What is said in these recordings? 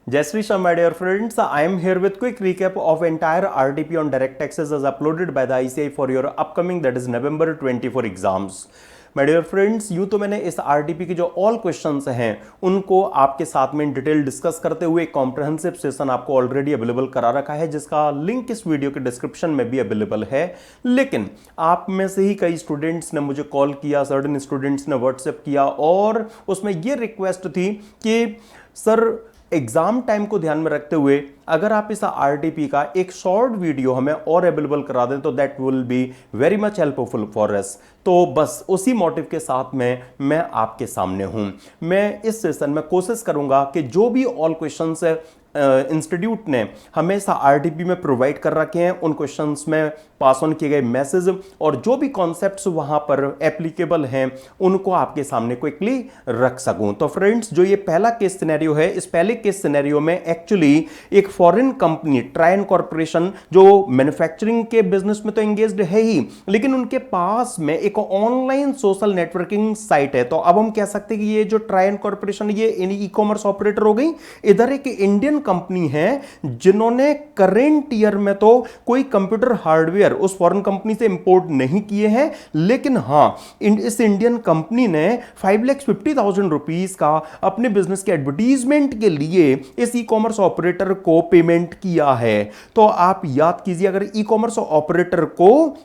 Jai Shri Sham, my dear friends. I am here with quick recap of entire RTP on direct taxes as uploaded by the ICAI for your upcoming, that is November 24 exams. My dear friends, यूं तो मैंने इस RTP के जो all questions हैं उनको आपके साथ में डिटेल डिस्कस करते हुए एक कॉम्प्रहेंसिव सेशन आपको ऑलरेडी अवेलेबल करा रखा है, जिसका लिंक इस वीडियो के डिस्क्रिप्शन में भी अवेलेबल है। लेकिन आप में से ही कई स्टूडेंट्स ने मुझे कॉल किया, सर्टेन स्टूडेंट्स ने व्हाट्सएप किया और उसमें यह रिक्वेस्ट थी कि सर एग्जाम टाइम को ध्यान में रखते हुए अगर आप इस आरटीपी का एक शॉर्ट वीडियो हमें और अवेलेबल करा दें तो that will be very much helpful for us. तो बस उसी मोटिव के साथ में मैं आपके सामने हूं। मैं इस सेशन में कोशिश करूंगा कि जो भी ऑल क्वेश्चंस इंस्टीट्यूट ने हमेशा आरटीपी में प्रोवाइड कर रखे हैं उन क्वेश्चंस में पास ऑन किए गए मैसेज और जो भी कॉन्सेप्ट्स वहां पर एप्लीकेबल हैं उनको आपके सामने क्विकली रख सकूं। तो फ्रेंड्स, जो ये पहला केस सिनेरियो है, इस पहले केस सिनेरियो में एक्चुअली एक फॉरेन कंपनी ट्रायन कॉर्पोरेशन जो मैन्युफैक्चरिंग के बिजनेस में तो एंगेज्ड है ही, लेकिन उनके पास में एक ऑनलाइन सोशल नेटवर्किंग साइट है। तो अब हम कह सकते हैं कि ये जो ट्रायन कॉर्पोरेशन ये ई कॉमर्स ऑपरेटर हो गई। इधर एक इंडियन कंपनी है जिन्होंने करेंट ईयर में तो कोई कंप्यूटर हार्डवेयर उस फॉरेन कंपनी से इंपोर्ट नहीं किए हैं, लेकिन हां इस इंडियन कंपनी ने 5,50,000 रुपीस का अपने बिजनेस के एडवर्टीजमेंट के लिए इस ई कॉमर्स ऑपरेटर को पेमेंट किया है। तो आप याद कीजिए, अगर ई कॉमर्स ऑपरेटर को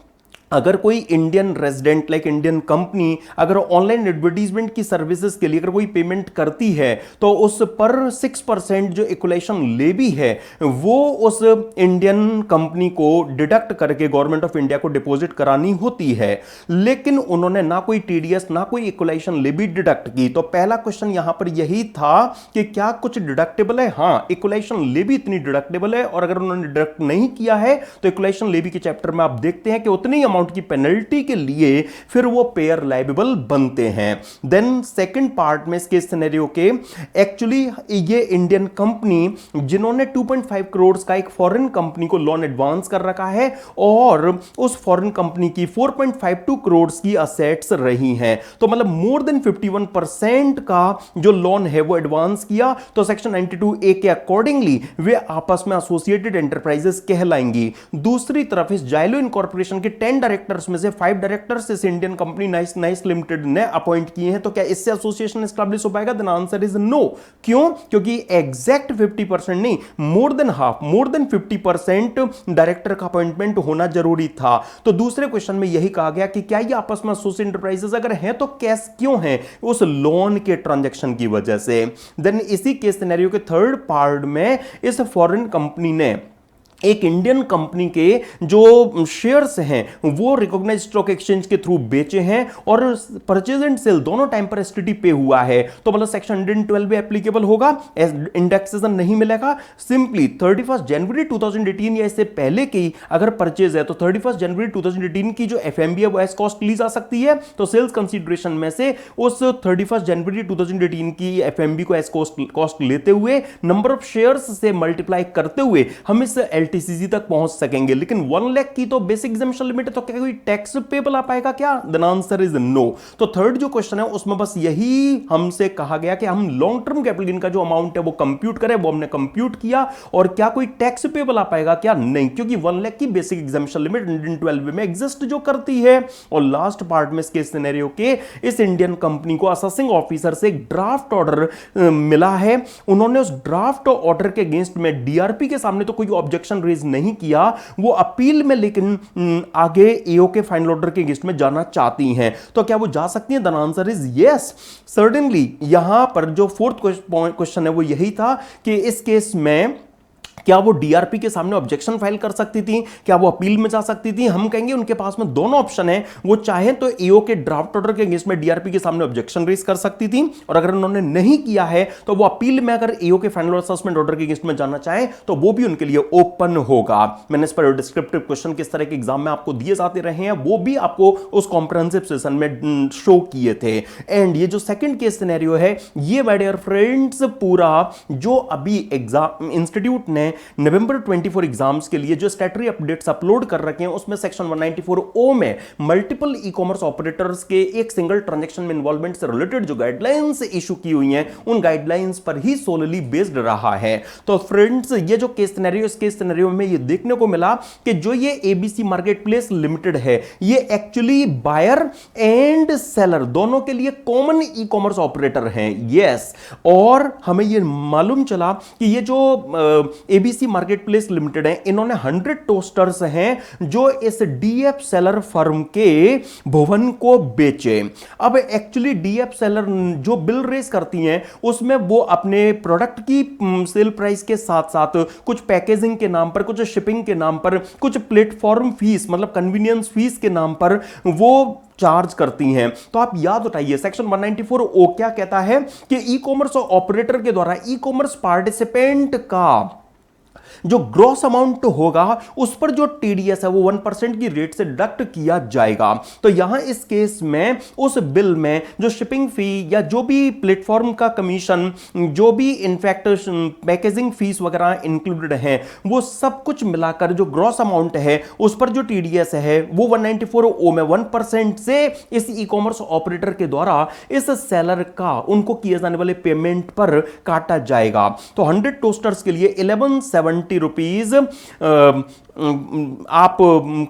अगर कोई Indian resident like Indian company अगर ऑनलाइन एडवर्टीजमेंट की सर्विसेज के लिए अगर कोई पेमेंट करती है तो उस पर 6% जो इक्वलाइजेशन लेवी है वो उस इंडियन कंपनी को डिडक्ट करके गवर्नमेंट ऑफ इंडिया को डिपॉजिट करानी होती है। लेकिन उन्होंने ना कोई टीडीएस ना कोई इक्वलाइजेशन लेवी डिडक्ट की। तो पहला क्वेश्चन यहां पर यही था कि क्या कुछ डिडक्टेबल है। हां, इक्वलाइजेशन लेवी इतनी डिडक्टेबल है और अगर उन्होंने डिडक्ट नहीं किया है तो इक्वलाइजेशन लेवी के चैप्टर में आप देखते हैं कि उतनी की पेनल्टी के लिए फिर वो पेयर लायबल बनते हैं। देन सेकंड पार्ट में इसके सिनेरियो के एक्चुअली ये इंडियन कंपनी जिन्होंने 2.5 करोड़ का एक फॉरेन कंपनी को लोन एडवांस कर रखा है और उस फॉरेन कंपनी की 4.52 करोड़ की असेट्स रही हैं। तो मतलब मोर देन 51% का जो लोन है वो एडवांस किया। तो सेक्शन 92A के अकॉर्डिंगली वे आपस में एसोसिएटेड एंटरप्राइजेस कहलाएंगी। दूसरी तरफ इस जाइलो इनकॉर्पोरेशन के 10 डायरेक्टर्स में से 5 डायरेक्टर्स इस इंडियन कंपनी नाइस लिमिटेड ने अपॉइंट किए हैं। तो क्या इससे एसोसिएशन एस्टैब्लिश हो पाएगा? The answer is no. क्यों? क्योंकि एग्जैक्ट 50% नहीं, more than half, more than 50% director का अपॉइंटमेंट होना जरूरी था। तो दूसरे क्वेश्चन में यही कहा गया कि क्या ये आपस में एसोसिएट एंटरप्राइजेस अगर हैं तो कैश क्यों है? उस लोन के ट्रांजैक्शन की वजह से। देन इसी केस सिनेरियो के थर्ड पार्ट में इस फॉरेन कंपनी ने एक इंडियन कंपनी के जो शेयर्स हैं वो रिकॉग्नाइज्ड स्टॉक एक्सचेंज के थ्रू बेचे हैं और परचेज एंड सेल दोनों टाइम पर एसटीटी पे हुआ है। तो मतलब सेक्शन 112 भी एप्लीकेबल होगा, इंडेक्सेशन नहीं मिलेगा। सिंपली 31 जनवरी 2018 या इससे पहले की अगर परचेज है तो 31 जनवरी 2018 की जो एफएमबी है वो एज कॉस्ट ली जा सकती है। तो सेल्स कंसीडरेशन में से उस 31 जनवरी 2018 की एफएमबी को एज कॉस्ट लेते हुए नंबर ऑफ शेयर्स से मल्टीप्लाई करते हुए हम इस एलटीसीजी तक पहुंच सकेंगे। लेकिन 1 लाख की तो बेसिक एग्जम्पशन लिमिट है, तो क्या कोई टैक्स पेबल आ पाएगा क्या? The answer is no. तो थर्ड जो क्वेश्चन है उसमें बस यही हमसे कहा गया कि हम लॉन्ग टर्म कैपिटल गेन का जो अमाउंट है वो कंप्यूट करें। वो हमने कंप्यूट किया और क्या कोई टैक्स पेबल आ पाएगा क्या? नहीं, क्योंकि 1 लाख की बेसिक एग्जम्पशन लिमिट 112 में एग्जिस्ट जो करती है। और लास्ट पार्ट में इसके सिनेरियो के इस इंडियन कंपनी को असेसिंग ऑफिसर से एक ड्राफ्ट ऑर्डर मिला है। उन्होंने उस ड्राफ्ट ऑर्डर के अगेंस्ट में डीआरपी के सामने तो कोई ऑब्जेक्शन रेज नहीं किया, वो अपील में लेकिन आगे ईओ के फाइनल ऑर्डर के अगेंस्ट में जाना चाहती हैं। तो क्या वो जा सकती हैं? The answer is yes, certainly. यहां पर जो फोर्थ क्वेश्चन है वो यही था कि इस केस में क्या वो डीआरपी के सामने ऑब्जेक्शन फाइल कर सकती थी? क्या वो अपील में जा सकती थी? हम कहेंगे उनके पास में दोनों ऑप्शन है। वो चाहे तो ईओ के ड्राफ्ट ऑर्डर के अगेंस्ट में डीआरपी के सामने ऑब्जेक्शन रेज कर सकती थी और अगर उन्होंने नहीं किया है तो वो अपील में अगर ईओ के फाइनल असेसमेंट ऑर्डर के अगेंस्ट में जाना चाहे तो वो भी उनके लिए ओपन होगा। मैंने इस पर डिस्क्रिप्टिव क्वेश्चन किस तरह के एग्जाम में आपको दिए जाते रहे हैं वो भी आपको उस कॉम्प्रिहेंसिव सेशन में शो किए थे। एंड ये जो सेकंड केस सिनेरियो है ये माय डियर फ्रेंड्स पूरा जो अभी एग्जाम इंस्टीट्यूट ने ने नवंबर 24 एग्जाम्स के लिए जो स्टैट्यूटरी अपडेट्स अपलोड कर रखे हैं उसमें सेक्शन 194 ओ में मल्टीपल ई कॉमर्स ऑपरेटर्स के एक सिंगल ट्रांजैक्शन में इन्वॉल्वमेंट से रिलेटेड जो गाइडलाइंस इशू की हुई हैं उन गाइडलाइंस पर ही सोलली बेस्ड रहा है। तो फ्रेंड्स ये जो केस सिनेरियो, इस केस सिनेरियो में ये देखने को मिला कि जो ये एबीसी मार्केट प्लेस लिमिटेड है ये एक्चुअली बायर एंड सेलर दोनों के लिए कॉमन ई कॉमर्स ऑपरेटर हैं। यस, और हमें ये मालूम चला कि ये जो एबीसी मार्केट प्लेस लिमिटेड है इन्होंने 100 टोस्टर्स हैं जो इस डीएफ सेलर फर्म के भुवन को बेचे। अब एक्चुअली डीएफ सेलर जो बिल रेस करती हैं उसमें वो अपने प्रोडक्ट की सेल प्राइस के साथ साथ कुछ पैकेजिंग के नाम पर, कुछ शिपिंग के नाम पर, कुछ प्लेटफॉर्म फीस मतलब कन्वीनियंस फीस के नाम पर वो चार्ज करती हैं। तो आप याद उठाइए सेक्शन 194 ओ क्या कहता है कि ई कॉमर्स ऑपरेटर के द्वारा ई कॉमर्स पार्टिसिपेंट का जो ग्रॉस अमाउंट होगा उस पर जो टीडीएस है वो 1% की रेट से डिडक्ट किया जाएगा। तो यहां इस केस में उस बिल में जो शिपिंग फी या जो भी प्लेटफॉर्म का कमीशन, जो भी इनफैक्ट पैकेजिंग फीस वगैरह इंक्लूडेड है, वो सब कुछ मिलाकर जो ग्रॉस अमाउंट है उस पर जो टीडीएस है वो 194 ओ में 1% से इस ई कॉमर्स ऑपरेटर के द्वारा इस सेलर का उनको किए जाने वाले पेमेंट पर काटा जाएगा। तो 100 टोस्टर्स के लिए 1170 रुपीज आप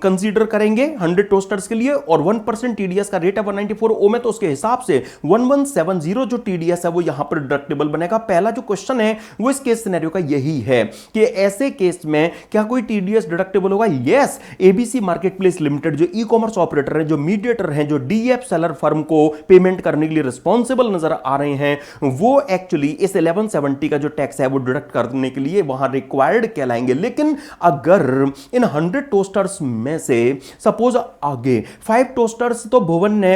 कंसीडर करेंगे 100 टोस्टर्स के लिए, और 1% टीडीएस का रेट है 194 ओ में, तो उसके हिसाब से 1170 जो टीडीएस है वो यहां पर डिडक्टेबल बनेगा। पहला जो क्वेश्चन है वो इस केस सिनेरियो का यही है कि ऐसे केस में क्या कोई टीडीएस डिडक्टेबल होगा? Yes, ABC market place limited जो ई कॉमर्स ऑपरेटर है, जो मीडिएटर है, जो डीएफ सेलर फर्म को पेमेंट करने के लिए रिस्पॉन्सिबल नजर आ रहे हैं, वो एक्चुअली इस 1170 का जो टैक्स है वो डिडक्ट करने के लिए वहां रिक्वायर्ड कहलाएंगे। लेकिन अगर इन 100 टोस्टर्स में से सपोज आगे 5 टोस्टर्स तो भुवन ने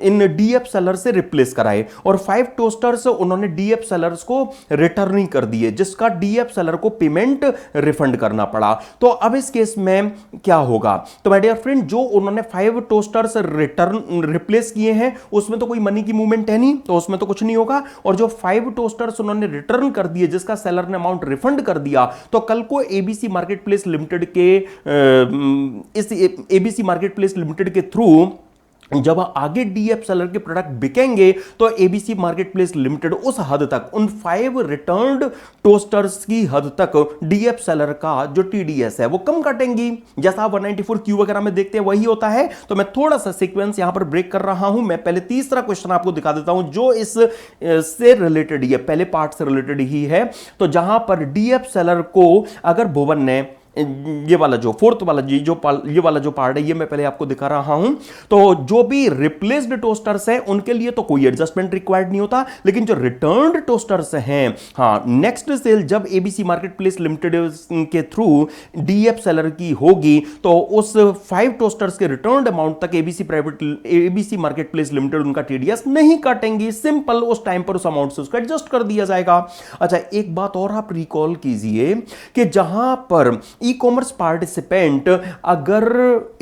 इन डीएफ सेलर से रिप्लेस कराए और 5 टोस्टर्स उन्होंने डीएफ सेलर्स को रिटर्न ही कर दिए, जिसका डीएफ सेलर को पेमेंट रिफंड करना पड़ा। तो अब इस केस में क्या होगा? तो माय डियर फ्रेंड, जो उन्होंने 5 टोस्टर्स रिटर्न रिप्लेस किए हैं उसमें तो कोई मनी की मूवमेंट है नहीं, तो उसमें तो कुछ नहीं होगा। और जो 5 टोस्टर्स उन्होंने रिटर्न कर दिए जिसका सेलर ने अमाउंट रिफंड कर दिया, तो कल को एबीसी मार्केट प्लेस लिमिटेड के इस एबीसी मार्केट प्लेस लिमिटेड के थ्रू जब आगे डीएफ सेलर के प्रोडक्ट बिकेंगे तो एबीसी मार्केट प्लेस लिमिटेड उस हद तक, उन 5 रिटर्न्ड टोस्टर्स की हद तक डीएफ सेलर का जो टीडीएस है वो कम काटेंगी, जैसा आप 194 क्यू वगैरह में देखते हैं वही होता है। तो मैं थोड़ा सा सीक्वेंस यहां पर ब्रेक कर रहा हूं। मैं पहले तीसरा क्वेश्चन आपको दिखा देता हूं जो इस से रिलेटेड ही है, पहले पार्ट से रिलेटेड ही है। तो जहां पर डीएफ सेलर को अगर भुवन ने ये वाला जो फोर्थ वाला ये वाला जो पार्ट है ये मैं पहले आपको दिखा रहा हूं, तो जो भी रिप्लेस्ड टोस्टर्स है उनके लिए तो कोई एडजस्टमेंट रिक्वायर्ड नहीं होता, लेकिन जो रिटर्न्ड टोस्टर्स हैं, हाँ, नेक्स्ट सेल जब एबीसी मार्केट प्लेस लिमिटेड के थ्रू डीएफ सेलर की होगी तो उस 5 टोस्टर्स के रिटर्न्ड अमाउंट तक एबीसी मार्केट प्लेस लिमिटेड उनका टीडीएस नहीं काटेंगी। सिंपल, उस टाइम पर उस अमाउंट से उसका एडजस्ट कर दिया जाएगा। अच्छा, एक बात और आप रिकॉल कीजिए कि जहां पर ई कॉमर्स पार्टिसिपेंट अगर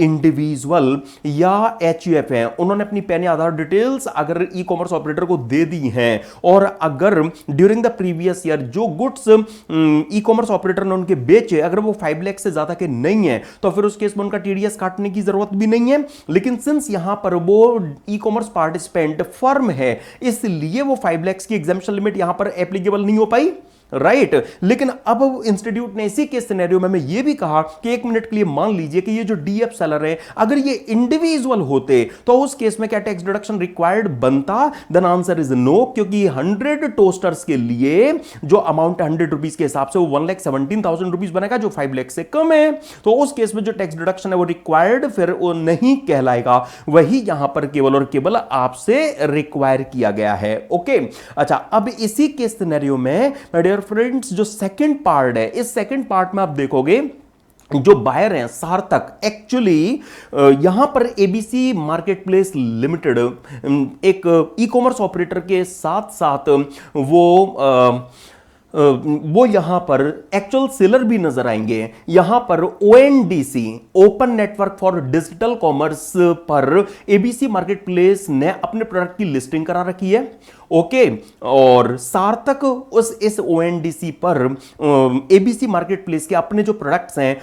इंडिविजुअल या एचयूएफ हैं, उन्होंने अपनी पैन या आधार डिटेल्स अगर ई कॉमर्स ऑपरेटर को दे दी हैं और अगर ड्यूरिंग द प्रीवियस ईयर जो गुड्स ई कॉमर्स ऑपरेटर ने उनके बेचे अगर वो 5 लाख से ज्यादा के नहीं है तो फिर उस केस में उनका टीडीएस काटने की जरूरत भी नहीं है। लेकिन सिंस यहां पर वो ई कॉमर्स पार्टिसिपेंट फर्म है इसलिए वो 5 लाख की एग्जेम्पशन लिमिट यहां पर एप्लीकेबल नहीं हो पाई, राइट। लेकिन अब इंस्टीट्यूट ने इसी के सिनेरियो में ये भी कहा कि 1 मिनट के लिए मान लीजिए कि ये जो डीएफ सेलर है अगर ये इंडिविजुअल होते तो उस केस में क्या टैक्स डिडक्शन रिक्वायर्ड बनता? देन आंसर इज नो, क्योंकि 100 टोस्टर्स के लिए जो अमाउंट 100 रुपीज के हिसाब से वो 1,17,000 रुपीज बनेगा जो 5 लाख से कम है। तो उस केस में जो टैक्स डिडक्शन है वो रिक्वायर्ड फिर वो नहीं कहलाएगा, वही यहां पर केवल और केवल आपसे रिक्वायर किया गया है। ओके, अच्छा, अब इसी के सिनेरियो में फ्रेंड्स जो सेकंड पार्ट है, इस सेकंड पार्ट में आप देखोगे जो बायर हैं सार्थक एक्चुअली यहां पर एबीसी मार्केट प्लेस लिमिटेड एक ई कॉमर्स ऑपरेटर के साथ साथ वो यहां पर एक्चुअल सेलर भी नजर आएंगे। यहां पर ONDC, open network for digital commerce पर एबीसी मार्केट प्लेस ने अपने प्रोडक्ट की लिस्टिंग करा रखी है ओके। और सार्थक इस ओएनडीसी पर एबीसी मार्केट प्लेस के अपने जो प्रोडक्ट्स हैं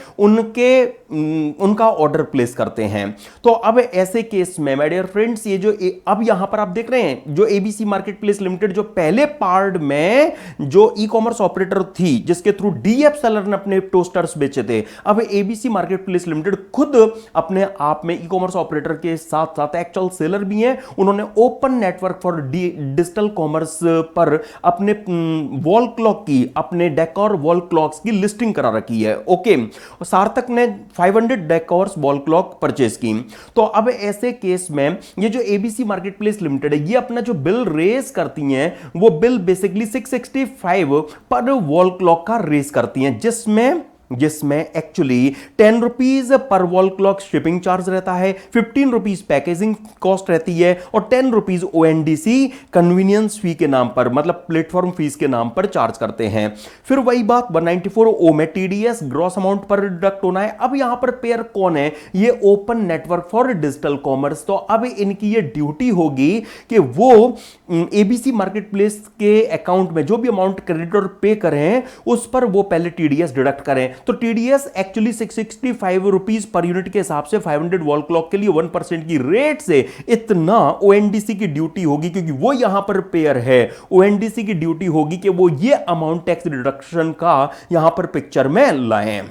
उनका ऑर्डर प्लेस करते हैं। तो अब ऐसे केस में माय डियर फ्रेंड्स, ये जो अब यहां पर आप देख रहे हैं जो एबीसी मार्केट प्लेस लिमिटेड जो पहले पार्ट में जो ई कॉमर्स ऑपरेटर थी जिसके थ्रू डीएफ सेलर ने अपने टोस्टर्स बेचे थे, अब एबीसी मार्केट प्लेस लिमिटेड खुद अपने आप में ई कॉमर्स ऑपरेटर के साथ साथ एक्चुअल सेलर भी हैं। उन्होंने open network for digital commerce पर अपने वॉल क्लॉक की, अपने डेकोर वॉल क्लॉक्स की लिस्टिंग करा रखी है। ओके, सार्थक ने 500 डेकोर्स वॉल क्लॉक परचेज की। तो अब ऐसे केस में ये जो एबीसी मार्केट प्लेस लिमिटेड है, ये अपना जो बिल रेस करती हैं वो बिल बेसिकली 665 पर वॉल क्लॉक का रेस करती हैं, जिसमें actually 10 rupees per wall clock shipping charge रहता है, 15 रुपीज पैकेजिंग कॉस्ट रहती है और 10 रुपीज ओएनडीसी कन्वीनियंस फी के नाम पर, मतलब प्लेटफॉर्म फीस के नाम पर चार्ज करते हैं। फिर वही बात 194 ओ में टीडीएस ग्रॉस अमाउंट पर डिडक्ट होना है। अब यहां पर पेयर कौन है? ये open network for digital commerce. तो अब इनकी ये ड्यूटी होगी कि वो एबीसी मार्केट प्लेस के अकाउंट में जो भी अमाउंट क्रेडिटर पे करें उस पर वो पहले टीडीएस डिडक्ट करें। तो TDS actually 665 rupees per unit के हिसाब से 500 वॉल क्लॉक के लिए 1% की रेट से इतना ओएनडीसी की ड्यूटी होगी, क्योंकि वो यहां पर पेयर है। ओएनडीसी की ड्यूटी होगी कि वो ये अमाउंट टैक्स डिडक्शन का यहां पर पिक्चर में लाएं।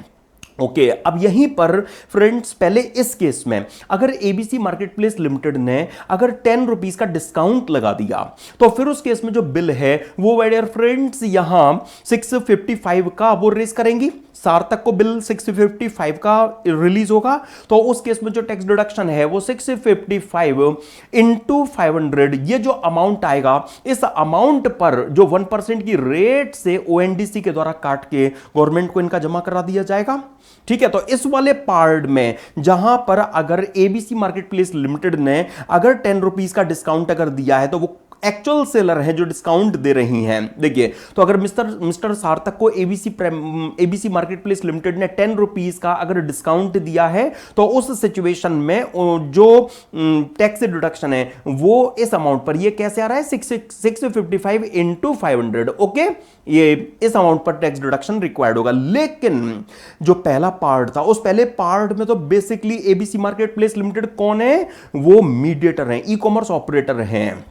ओके, अब यहीं पर फ्रेंड्स पहले इस केस में अगर एबीसी मार्केट प्लेस लिमिटेड ने अगर 10 रुपीज का डिस्काउंट लगा दिया तो फिर उस केस में जो बिल है वो माय डियर फ्रेंड्स यहां 655 का वो रेस करेंगी। सार्थक को बिल 655 का रिलीज होगा, तो उस केस में जो टैक्स डिडक्शन है वो 655 इंटू 500, ये जो अमाउंट आएगा इस अमाउंट पर जो 1% की रेट से ओएनडीसी के द्वारा काट के गवर्नमेंट को इनका जमा करा दिया जाएगा। ठीक है, तो इस वाले पार्ट में जहां पर अगर एबीसी मार्केट प्लेस लिमिटेड ने अगर 10 रुपीज का डिस्काउंट अगर दिया है तो वो एक्चुअल सेलर हैं जो डिस्काउंट दे रही हैं। देखिए, तो अगर मिस्टर सार्थक को एबीसी मार्केट प्लेस लिमिटेड ने 10 रुपीज का अगर डिस्काउंट दिया है तो उस सिचुएशन में जो टैक्स डिडक्शन है वो इस अमाउंट पर ये कैसे आ रहा है 655 इंटू 500। ओके, ये इस अमाउंट पर टैक्स डिडक्शन रिक्वायर्ड होगा। लेकिन जो पहला पार्ट था उस पहले पार्ट में तो basically ABC market place limited कौन है? वो मीडिएटर हैं, ई कॉमर्स ऑपरेटर हैं।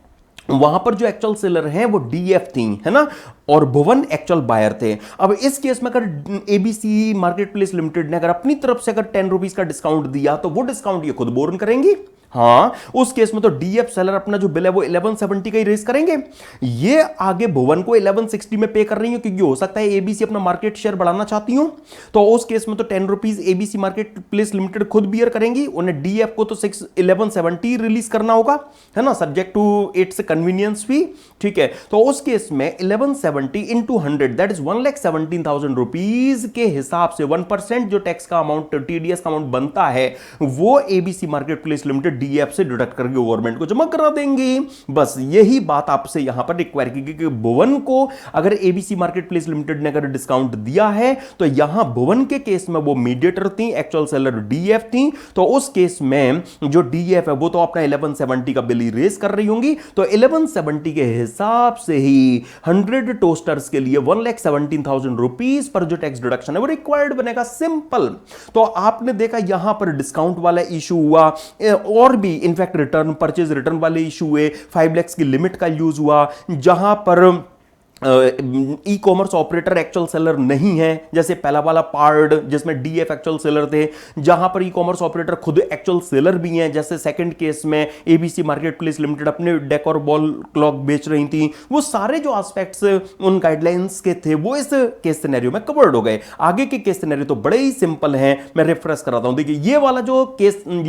वहां पर जो एक्चुअल सेलर हैं वो डीएफ थी, है ना, और भुवन एक्चुअल बायर थे। अब इस केस में अगर एबीसी मार्केट प्लेस लिमिटेड ने अगर अपनी तरफ से अगर 10 रुपीज का डिस्काउंट दिया तो वो डिस्काउंट ये खुद बोर्न करेंगी। हाँ, उस केस में तो डीएफ सेलर अपना जो बिल है वो 1170 का ही रेस करेंगे। ये आगे भुवन को 1160 में पे कर रही है, क्योंकि हो सकता है एबीसी अपना मार्केट शेयर बढ़ाना चाहती हूं, तो उस केस में तो 10 rupees ABC market place limited खुद बियर करेंगी। उन्हें डीएफ को तो 1170 रिलीज करना होगा, है ना, सब्जेक्ट टू इट्स कन्वीनियंस फी। ठीक है, तो उस केस में 1170 इंटू 100 दैट इज 1,17,000 रुपीज के हिसाब से 1% जो टैक्स का अमाउंट, टीडीएस का अमाउंट बनता है वो ABC market place limited DF से डिडक्ट करके गवर्नमेंट को जमा करा देंगे। बस यही बात आपसे यहां पर रिक्वायर की कि भुवन को अगर एबीसी मार्केट प्लेस लिमिटेड ने अगर डिस्काउंट दिया है तो यहां भुवन के केस में वो मीडिएटर थी, एक्चुअल सेलर डीएफ थी, तो उस केस में जो डीएफ है वो तो अपना 1170 का बिल रेस कर रही होंगी। तो 1170 के हिसाब से ही 100 टोस्टर्स के लिए 1,17,000 रुपीज पर जो टैक्स डिडक्शन है वो रिक्वायर्ड बनेगा। सिंपल। तो आपने देखा यहां पर डिस्काउंट वाला इशू हुआ और भी इनफैक्ट रिटर्न, परचेज रिटर्न वाले इशू हुए, 5 लाख की लिमिट का यूज हुआ, जहां पर e commerce operator actual seller नहीं है, जैसे पहला वाला पार्ट जिसमें डीएफ एक्चुअल सेलर थे, जहां पर ई कॉमर्स ऑपरेटर खुद एक्चुअल सेलर भी हैं, जैसे सेकंड केस में एबीसी मार्केट प्लेस लिमिटेड अपने डेकोर बॉल क्लॉक बेच रही थी। वो सारे जो एस्पेक्ट्स उन गाइडलाइंस के थे वो इस केस सिनेरियो में कवर्ड हो गए। आगे के केस सिनेरियो तो बड़े ही सिंपल हैं, मैं रिफ्रेश कराता हूं। देखिए, ये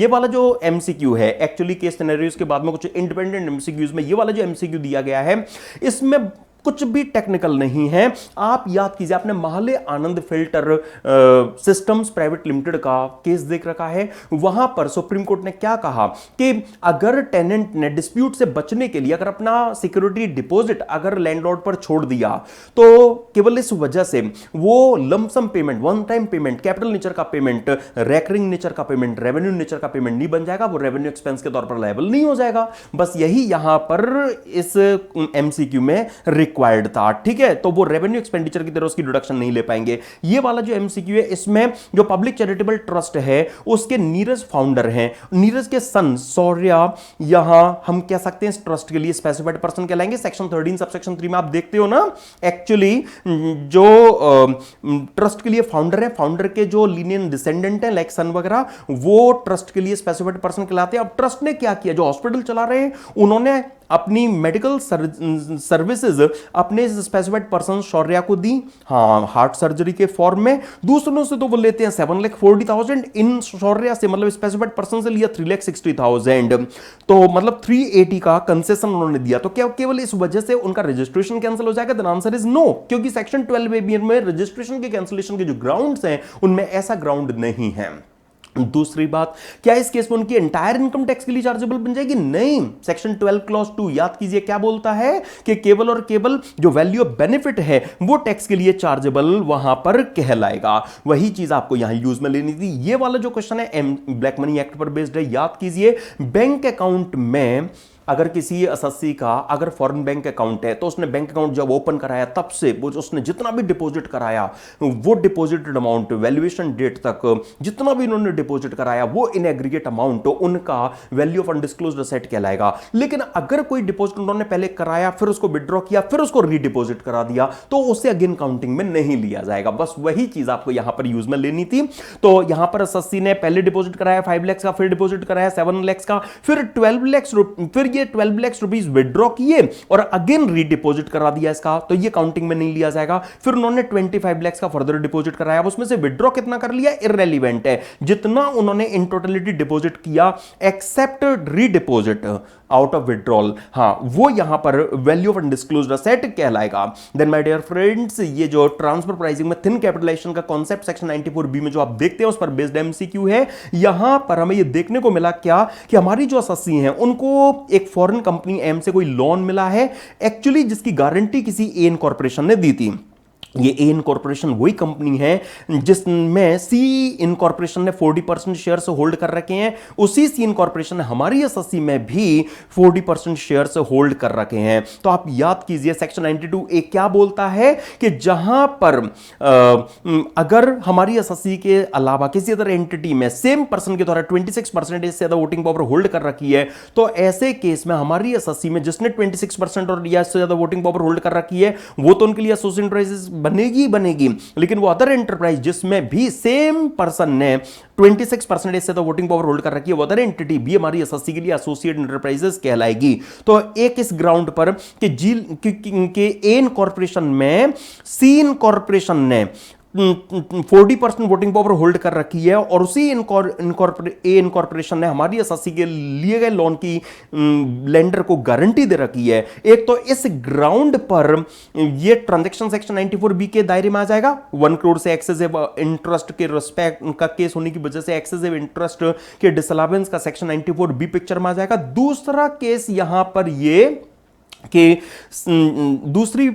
वाला जो एमसीक्यू है, एक्चुअली केस सिनेरियोज के बाद में कुछ इंडिपेंडेंट एमसीक्यूज में ये वाला जो एमसीक्यू दिया गया है, इसमें कुछ भी टेक्निकल नहीं है। आप याद कीजिए, आपने महाले आनंद फिल्टर सिस्टम्स प्राइवेट लिमिटेड का केस देख रखा है। वहां पर सुप्रीम कोर्ट ने क्या कहा कि अगर टेनेंट ने डिस्प्यूट से बचने के लिए अगर अपना सिक्योरिटी डिपॉजिट अगर लैंडलॉर्ड पर छोड़ दिया, तो केवल इस वजह से वो lump sum payment, one time payment, capital nature का पेमेंट, रेकरिंग नेचर का पेमेंट, रेवेन्यू नेचर का पेमेंट नहीं बन जाएगा, वो रेवेन्यू एक्सपेंस के तौर पर लायबल नहीं हो जाएगा। बस यही यहां पर इस एमसीक्यू में रिक्वायर्ड था। ठीक है, तो वो रेवेन्यू एक्सपेंडिचर की तरह उसकी डिडक्शन नहीं ले पाएंगे। ये वाला जो एमसीक्यू है, इसमें जो पब्लिक चैरिटेबल ट्रस्ट है उसके नीरज फाउंडर हैं, नीरज के सन शौर्या, यहां हम कह सकते हैं इस ट्रस्ट के लिए स्पेसिफाइड पर्सन कहलाएंगे। सेक्शन 13 सबसेक्शन 3 में आप देखते हो ना, एक्चुअली जो ट्रस्ट के लिए फाउंडर है, फाउंडर के जो लीनियन डिसेंडेंट है लाइक सन वगैरह, वो ट्रस्ट के लिए स्पेसिफाइड पर्सन कहलाते हैं। अब ट्रस्ट ने क्या किया, जो हॉस्पिटल चला रहे हैं उन्होंने अपनी मेडिकल सर्विसेज अपने स्पेसिफाइड पर्सन शौर्या को दी, हाँ, हार्ट सर्जरी के फॉर्म में। दूसरों से तो वो लेते हैं 7,40,000, इन शौर्या से मतलब स्पेसिफाइड पर्सन से लिया 3,60,000, तो मतलब 380 का कंसेशन उन्होंने दिया। तो क्या केवल इस वजह से उनका रजिस्ट्रेशन कैंसिल हो जाएगा? द आंसर इज नो, क्योंकि सेक्शन 12A में रजिस्ट्रेशन के कैंसिलेशन के जो ग्राउंड्स हैं उनमें ऐसा ग्राउंड नहीं है। दूसरी बात, क्या इस केस में उनकी एंटायर इनकम टैक्स के लिए चार्जेबल बन जाएगी? नहीं। सेक्शन 12 क्लॉज 2 याद कीजिए क्या बोलता है कि केवल और केवल जो वैल्यू ऑफ बेनिफिट है वो टैक्स के लिए चार्जेबल वहां पर कहलाएगा। वही चीज आपको यहां यूज में लेनी थी। ये वाला जो क्वेश्चन है ब्लैक मनी एक्ट पर बेस्ड है। याद कीजिए, बैंक अकाउंट में अगर किसी एसएससी का अगर फॉरेन बैंक अकाउंट है तो उसने बैंक अकाउंट जब ओपन कराया तब से वो उसने जितना भी डिपॉजिट कराया, वो डिपॉजिटेड अमाउंट वैल्यूएशन डेट तक जितना भी उन्होंने डिपॉजिट कराया वो इन एग्रीगेट अमाउंट उनका वैल्यू ऑफ अनडिस्क्लोज्ड एसेट कहलाएगा। लेकिन अगर कोई डिपॉजिट उन्होंने पहले कराया, फिर उसको विड्रॉ किया, फिर उसको रीडिपॉजिट करा दिया, तो उसे अगेन काउंटिंग में नहीं लिया जाएगा। बस वही चीज आपको यहां पर यूज में लेनी थी। तो यहां पर एसएससी ने पहले डिपॉजिट कराया 5 लाख का, फिर डिपॉजिट कराया 7 लाख का, फिर 12 लाख, फिर 12 लाख रुपीस विड्रॉ किए और अगेन रीडिपॉजिट करा दिया इसका, तो ये काउंटिंग में नहीं लिया जाएगा। फिर उन्होंने 25 लाख का फर्दर डिपॉजिट कराया, उसमें से विड्रॉ कितना कर लिया इररेलेवेंट है। जितना उन्होंने इन टोटलिटी डिपॉजिट किया एक्सेप्ट रीडिपॉजिट आउट ऑफ विड्रॉल, हाँ, वो यहां पर वैल्यू ऑफ अनडिस्क्लोज्ड एसेट कहलाएगा। देन माय डियर फ्रेंड्स, ये जो ट्रांसफर प्राइसिंग में थिन कैपिटलाइजेशन का कॉन्सेप्ट सेक्शन 94B में जो आप देखते हैं उस पर बेस्ड एमसीक्यू है। यहां पर हमें ये देखने को मिला क्या कि हमारी जो एसएससी हैं उनको एक फॉरेन कंपनी एम से कोई लोन मिला है एक्चुअली, जिसकी गारंटी किसी एन कॉर्पोरेशन ने दी थी। ये ए इनकॉर्पोरेशन वही कंपनी है जिसमें सी इनकॉर्पोरेशन ने 40% शेयर्स होल्ड कर रखे हैं। उसी सी इनकॉर्पोरेशन ने हमारी एसएससी में भी 40% शेयर्स होल्ड कर रखे हैं। तो आप याद कीजिए सेक्शन 92A क्या बोलता है कि जहां पर अगर हमारी एसएससी के अलावा किसी अदर एंटिटी में सेम पर्सन के द्वारा 26% से ज्यादा वोटिंग पावर होल्ड कर रखी है, तो ऐसे केस में हमारी एसएससी में जिसने 26% और या इससे ज्यादा वोटिंग पावर होल्ड कर रखी है वो तो उनके लिए एसोसिएट एंटरप्राइजेस बनेगी, लेकिन वो अदर एंटरप्राइज जिसमें भी सेम पर्सन ने 26% से तो वोटिंग पावर होल्ड कर रखी है, वो अदर एंटिटी भी हमारी एसएससी के लिए एसोसिएट एंटरप्राइजेस कहलाएगी। तो एक इस ग्राउंड पर कि एन कॉर्पोरेशन में सीन कॉर्पोरेशन ने 40% वोटिंग पावर होल्ड कर रखी है और उसी इनकॉर्पोरेशन ने हमारी एसएससी के लिए गए लोन की लेंडर को गारंटी दे रखी है। एक तो इस ग्राउंड पर ये ट्रांजैक्शन सेक्शन 94B के दायरे में आ जाएगा। 1 करोड़ से एक्सेसिव इंटरेस्ट के रिस्पेक्ट का केस होने की वजह से एक्सेसिव इंटरेस्ट के डिसअलावेंस का सेक्शन 94B पिक्चर में आ जाएगा। दूसरा केस यहां पर ये कि दूसरी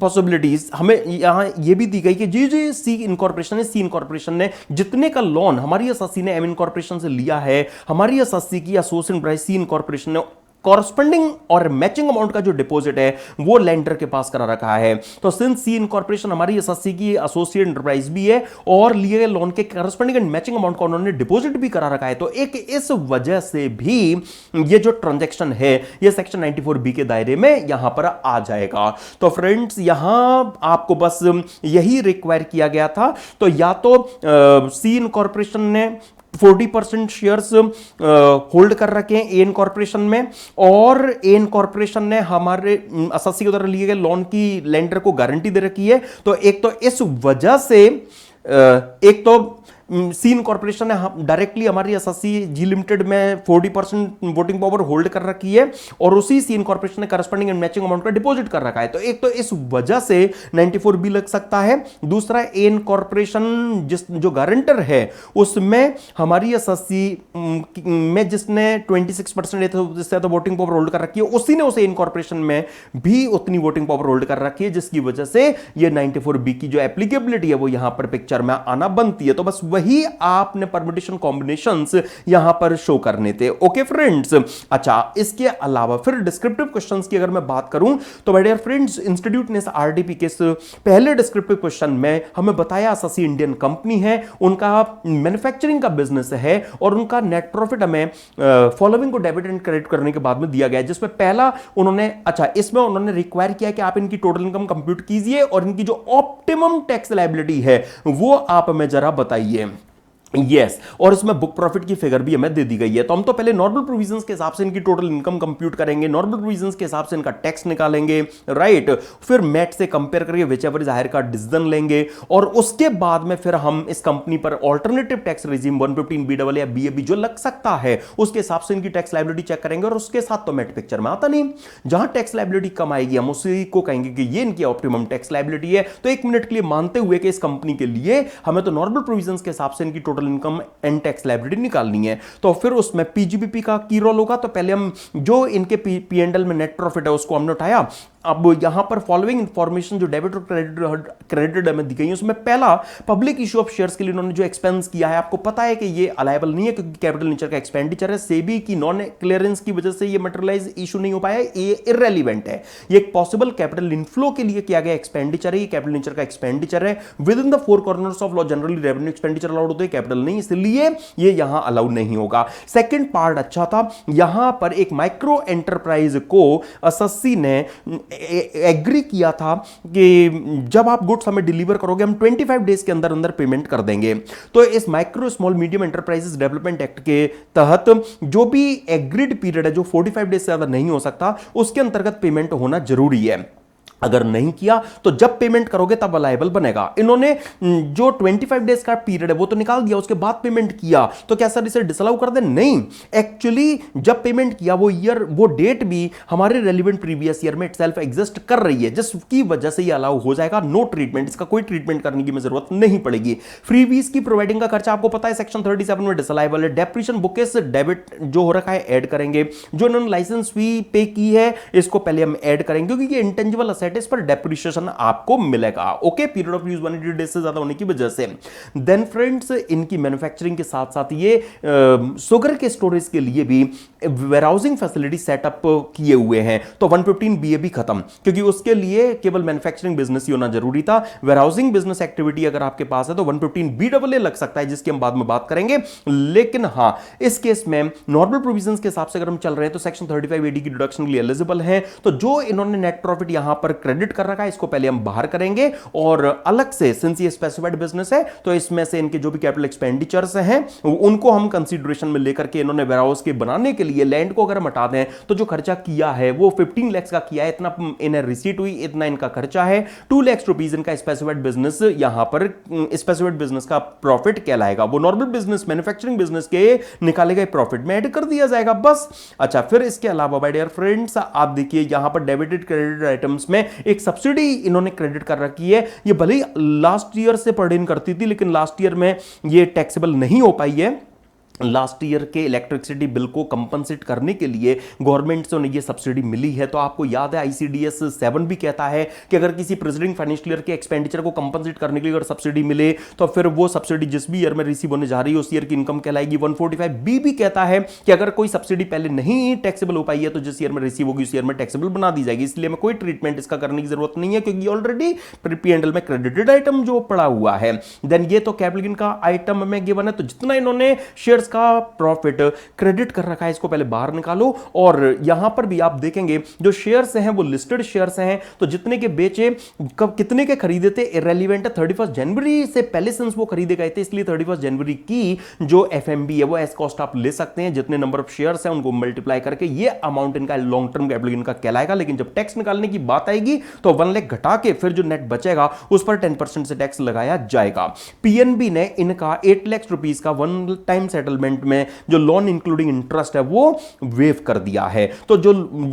पॉसिबिलिटीज हमें यहां यह भी दी गई कि जी सी इनकॉर्पोरेशन ने जितने का लोन हमारी एसएससी ने एम इनकॉर्पोरेशन से लिया है, हमारी एसएससी की एसोसिएट एंटरप्राइज सी इनकॉर्पोरेशन ने कॉरस्पॉन्डिंग और मैचिंग अमाउंट का जो डिपॉजिट है वो लेंडर के पास करा रखा है। तो सिंस सी इनकॉर्पोरेशन हमारी एसएससी की एसोसिएट एंटरप्राइज भी है और लिए गए लोन के कॉरस्पॉन्डिंग एंड मैचिंग अमाउंट का उन्होंने डिपॉजिट भी करा रखा है, तो एक इस वजह से भी ये जो ट्रांजैक्शन है ये सेक्शन 94B के दायरे में यहां पर आ जाएगा। तो फ्रेंड्स यहां आपको बस यही रिक्वायर किया गया था। तो या तो सी इनकॉर्पोरेशन ने 40% शेयर्स होल्ड कर रखे हैं एन कॉर्पोरेशन में और एन कॉर्पोरेशन ने हमारे एसएससी के द्वारा लिए गए लोन की लेंडर को गारंटी दे रखी है। तो एक तो इस वजह से एक तो सी इनकॉर्पोरेशन है डायरेक्टली हमारी एसएससी जी लिमिटेड में 40% वोटिंग पावर होल्ड कर रखी है और उसी सी इनकॉर्पोरेशन ने करस्पॉन्डिंग एंड मैचिंग अमाउंट का डिपॉजिट कर रखा है। तो एक तो इस वजह से 94 बी लग सकता है। दूसरा ए इनकॉर्पोरेशन जो गारंटर है उसमें हमारी एसएससी में जिसने 26% जिससे तो वोटिंग पावर होल्ड कर रखी है उसी ने उसे इनकॉर्पोरेशन में भी उतनी वोटिंग पावर होल्ड कर रखी है, जिसकी वजह से ये 94 बी की जो एप्लीकेबिलिटी है वो यहां पर पिक्चर में आना बनती है। तो बस वही आपने परम्यूटेशन कॉम्बिनेशंस यहां पर शो करने थे। ओके फ्रेंड्स, अच्छा इसके अलावा फिर डिस्क्रिप्टिव क्वेश्चंस की अगर मैं बात करूं तो माय डियर फ्रेंड्स, इंस्टीट्यूट ने आरडीपी के पहले डिस्क्रिप्टिव क्वेश्चन में हमें बताया एसएससी इंडियन कंपनी है, उनका मैन्युफैक्चरिंग का बिजनेस है और उनका नेट प्रॉफिट हमें फॉलोइंग को डेबिट एंड क्रेडिट करने के बाद में दिया गया है, जिसमें पहला उन्होंने इसमें उन्होंने रिक्वायर किया कि आप इनकी टोटल इनकम कंप्यूट कीजिए और इनकी जो ऑप्टिमम टैक्स लायबिलिटी है वो आप हमें जरा बताइए। यस, और इसमें बुक प्रॉफिट की फिगर भी हमें दे दी गई है। तो हम तो पहले नॉर्मल प्रोविजंस के हिसाब से इनकी टोटल इनकम कंप्यूट करेंगे, नॉर्मल प्रोविजंस के हिसाब से इनका टैक्स निकालेंगे, राइट। फिर मैट से कंपेयर करके विच एवर इज हायर का डिसीजन लेंगे और उसके बाद में फिर हम इस कंपनी पर ऑल्टरनेटिव टैक्स रेजिम 115 या बीएबी जो लग सकता है उसके हिसाब से इनकी टैक्स लायबिलिटी चेक करेंगे और उसके साथ तो मैट पिक्चर में आता नहीं। जहां टैक्स लायबिलिटी कम आएगी हम उसी को कहेंगे कि ये इनकी ऑप्टिमम टैक्स लायबिलिटी है। तो एक मिनट के लिए मानते हुए कि इस कंपनी के लिए हमें तो नॉर्मल प्रोविजंस के हिसाब से इनकी टोटल इनकम टैक्स लायबिलिटी निकालनी है, तो फिर उसमें पीजीबीपी का की रोल होगा। तो पहले हम जो इनके पीएनएल में नेट प्रॉफिट है उसको हमने उठाया। अब यहां पर फॉलोइंग इंफॉर्मेशन जो डेबिट और क्रेडिट हमें दी गई है उसमें पहला पब्लिक इशू ऑफ शेयर्स के लिए इन्होंने जो एक्सपेंस किया है, आपको पता है कि ये अलायबल नहीं है क्योंकि कैपिटल नेचर का एक्सपेंडिचर है। सेबी की नॉन क्लियरेंस की वजह से ये मटेरियलाइज इशू नहीं हो पाया, ये इररेलेवेंट है। ये एक पॉसिबल कैपिटल इनफ्लो के लिए किया गया एक्सपेंडिचर है, ये कैपिटल नेचर का एक्सपेंडिचर है। With in the four corners of law generally revenue expenditure allowed होते हैं, कैपिटल नहीं, इसलिए ये यहां अलाउ नहीं होगा। सेकंड पार्ट अच्छा था, यहां पर एक माइक्रो एंटरप्राइज को एसएससी ने एग्री किया था कि जब आप गुड्स हमें डिलीवर करोगे हम 25 डेज के अंदर अंदर पेमेंट कर देंगे। तो इस micro small medium enterprises development act के तहत जो भी एग्रीड पीरियड है जो 45 डेज से ज्यादा नहीं हो सकता उसके अंतर्गत पेमेंट होना जरूरी है। अगर नहीं किया तो जब पेमेंट करोगे तब अलायबल बनेगा। इन्होंने जो 25 डेज का पीरियड है वो तो निकाल दिया, उसके बाद पेमेंट किया तो क्या सर इसे डिसअलाउ कर दे? नहीं, एक्चुअली जब पेमेंट किया वो ईयर वो डेट भी हमारे रेलिवेंट प्रीवियस ईयर में इटसेल्फ एग्जिस्ट कर रही है, जिसकी वजह से ये अलाउ हो जाएगा। नो ट्रीटमेंट, इसका कोई ट्रीटमेंट करने की जरूरत नहीं पड़ेगी। फ्रीबीज की प्रोवाइडिंग का खर्चा आपको पता है सेक्शन 37 में डिसअलाइबल है। डेप्रिशिएशन बुकेस डेबिट जो हो रखा है ऐड करेंगे, जो इन्होंने लाइसेंस फी पे की है इसको पहले हम ऐड करेंगे क्योंकि ये इंटेंजिबल इस पर डेप्रिसिएशन आपको मिलेगा। Okay, period of use 180 days से ज्यादा होने की वजह से। देन फ्रेंड्स, इनकी मैन्युफैक्चरिंग के साथ साथ ये शुगर के स्टोरेज के लिए भी वेयरहाउसिंग फैसिलिटी सेटअप किए हुए हैं। तो 115 बीए खत्म, क्योंकि उसके लिए केवल मैन्युफैक्चरिंग बिजनेस ही होना जरूरी था। वेयरहाउसिंग बिजनेस एक्टिविटी अगर आपके पास है तो 115 BAA लग सकता है, जिसकी हम बाद में बात करेंगे। लेकिन हां, इस केस में नॉर्मल प्रोविजंस के हिसाब से अगर हम चल रहे हैं तो सेक्शन 35 AD की डिडक्शन के लिए एलिजिबल है। तो जो इन्होंने नेट प्रॉफिट यहां पर क्रेडिट कर रखा है इसको पहले हम बाहर करेंगे और अलग से, सिंस ये स्पेसिफाइड बिजनेस है तो इसमें से इनके जो भी कैपिटल एक्सपेंडिचर्स हैं उनको हम कंसीडरेशन में लेकर के इन्होंने वेयरहाउस के बनाने के लिए लैंड को अगर हम हटा दें तो जो खर्चा किया है वो 15 लाख का किया है, इतना इन्हें रिसीट हुई, इतना इनका खर्चा है। 2 लाख रुपीस इनका स्पेसिफाइड बिजनेस यहां पर स्पेसिफाइड बिजनेस का प्रॉफिट कहलाएगा। वो नॉर्मल बिजनेस मैन्युफैक्चरिंग बिजनेस के निकाले गए प्रॉफिट में ऐड कर दिया जाएगा बस। अच्छा, फिर इसके अलावा माय डियर फ्रेंड्स आप देखिए यहां पर डेबिटेड क्रेडिट आइटम्स में एक सब्सिडी इन्होंने क्रेडिट कर रखी है। ये भले ही लास्ट ईयर से पर्टेन करती थी लेकिन लास्ट ईयर में ये टैक्सेबल नहीं हो पाई है। लास्ट ईयर के इलेक्ट्रिसिटी बिल को कंपनसेट करने के लिए गवर्नमेंट से उन्हें यह सब्सिडी मिली है। तो आपको याद है ICDS 7 भी कहता है कि अगर किसी प्रेसिडेंट फाइनेंशियल ईयर के एक्सपेंडिचर को कंपनसेट करने के लिए अगर सब्सिडी मिले तो फिर वो सब्सिडी जिस भी ईयर में रिसीव होने जा रही है उस ईयर की इनकम कहलाएगी। 145B भी कहता है कि अगर कोई सब्सिडी पहले नहीं टैक्सेबल हो पाई है तो जिस ईयर में रिसीव होगी उस ईयर में टैक्सेबल बना दी जाएगी। इसलिए हमें कोई ट्रीटमेंट इसका करने की जरूरत नहीं है क्योंकि ऑलरेडी P&L में क्रेडिटेड आइटम जो पड़ा हुआ है। देन ये तो कैपिटल गेन का आइटम में गिवन है, तो जितना इन्होंने शेयर्स का प्रॉफिट क्रेडिट कर रखा है, इसको पहले बाहर निकालो। और यहां पर भी आप देखेंगे जो शेयर्स हैं वो लिस्टेड शेयर्स हैं, तो जितने के बेचे कब कितने के खरीदे थे इररिलेवेंट है। 31 जनवरी से पहले सिंस वो खरीदे गए थे, इसलिए 31 जनवरी की जो एफएमबी है वो एज कॉस्ट आप ले सकते हैं। जितने नंबर ऑफ शेयर्स हैं उनको मल्टीप्लाई करके ये अमाउंट इनका लॉन्ग टर्म कैपिटल गेन का कहलाएगा। लेकिन जब टैक्स निकालने की बात आएगी तो 1 लाख घटा के फिर जो नेट बचेगा उस पर 10% से टैक्स लगाया जाएगा। पीएनबी ने इनका 8 लाख रुपीस का वन टाइम सेटलमेंट में जो लोन इंक्लूडिंग इंटरेस्ट है वो वेव कर दिया है। तो जो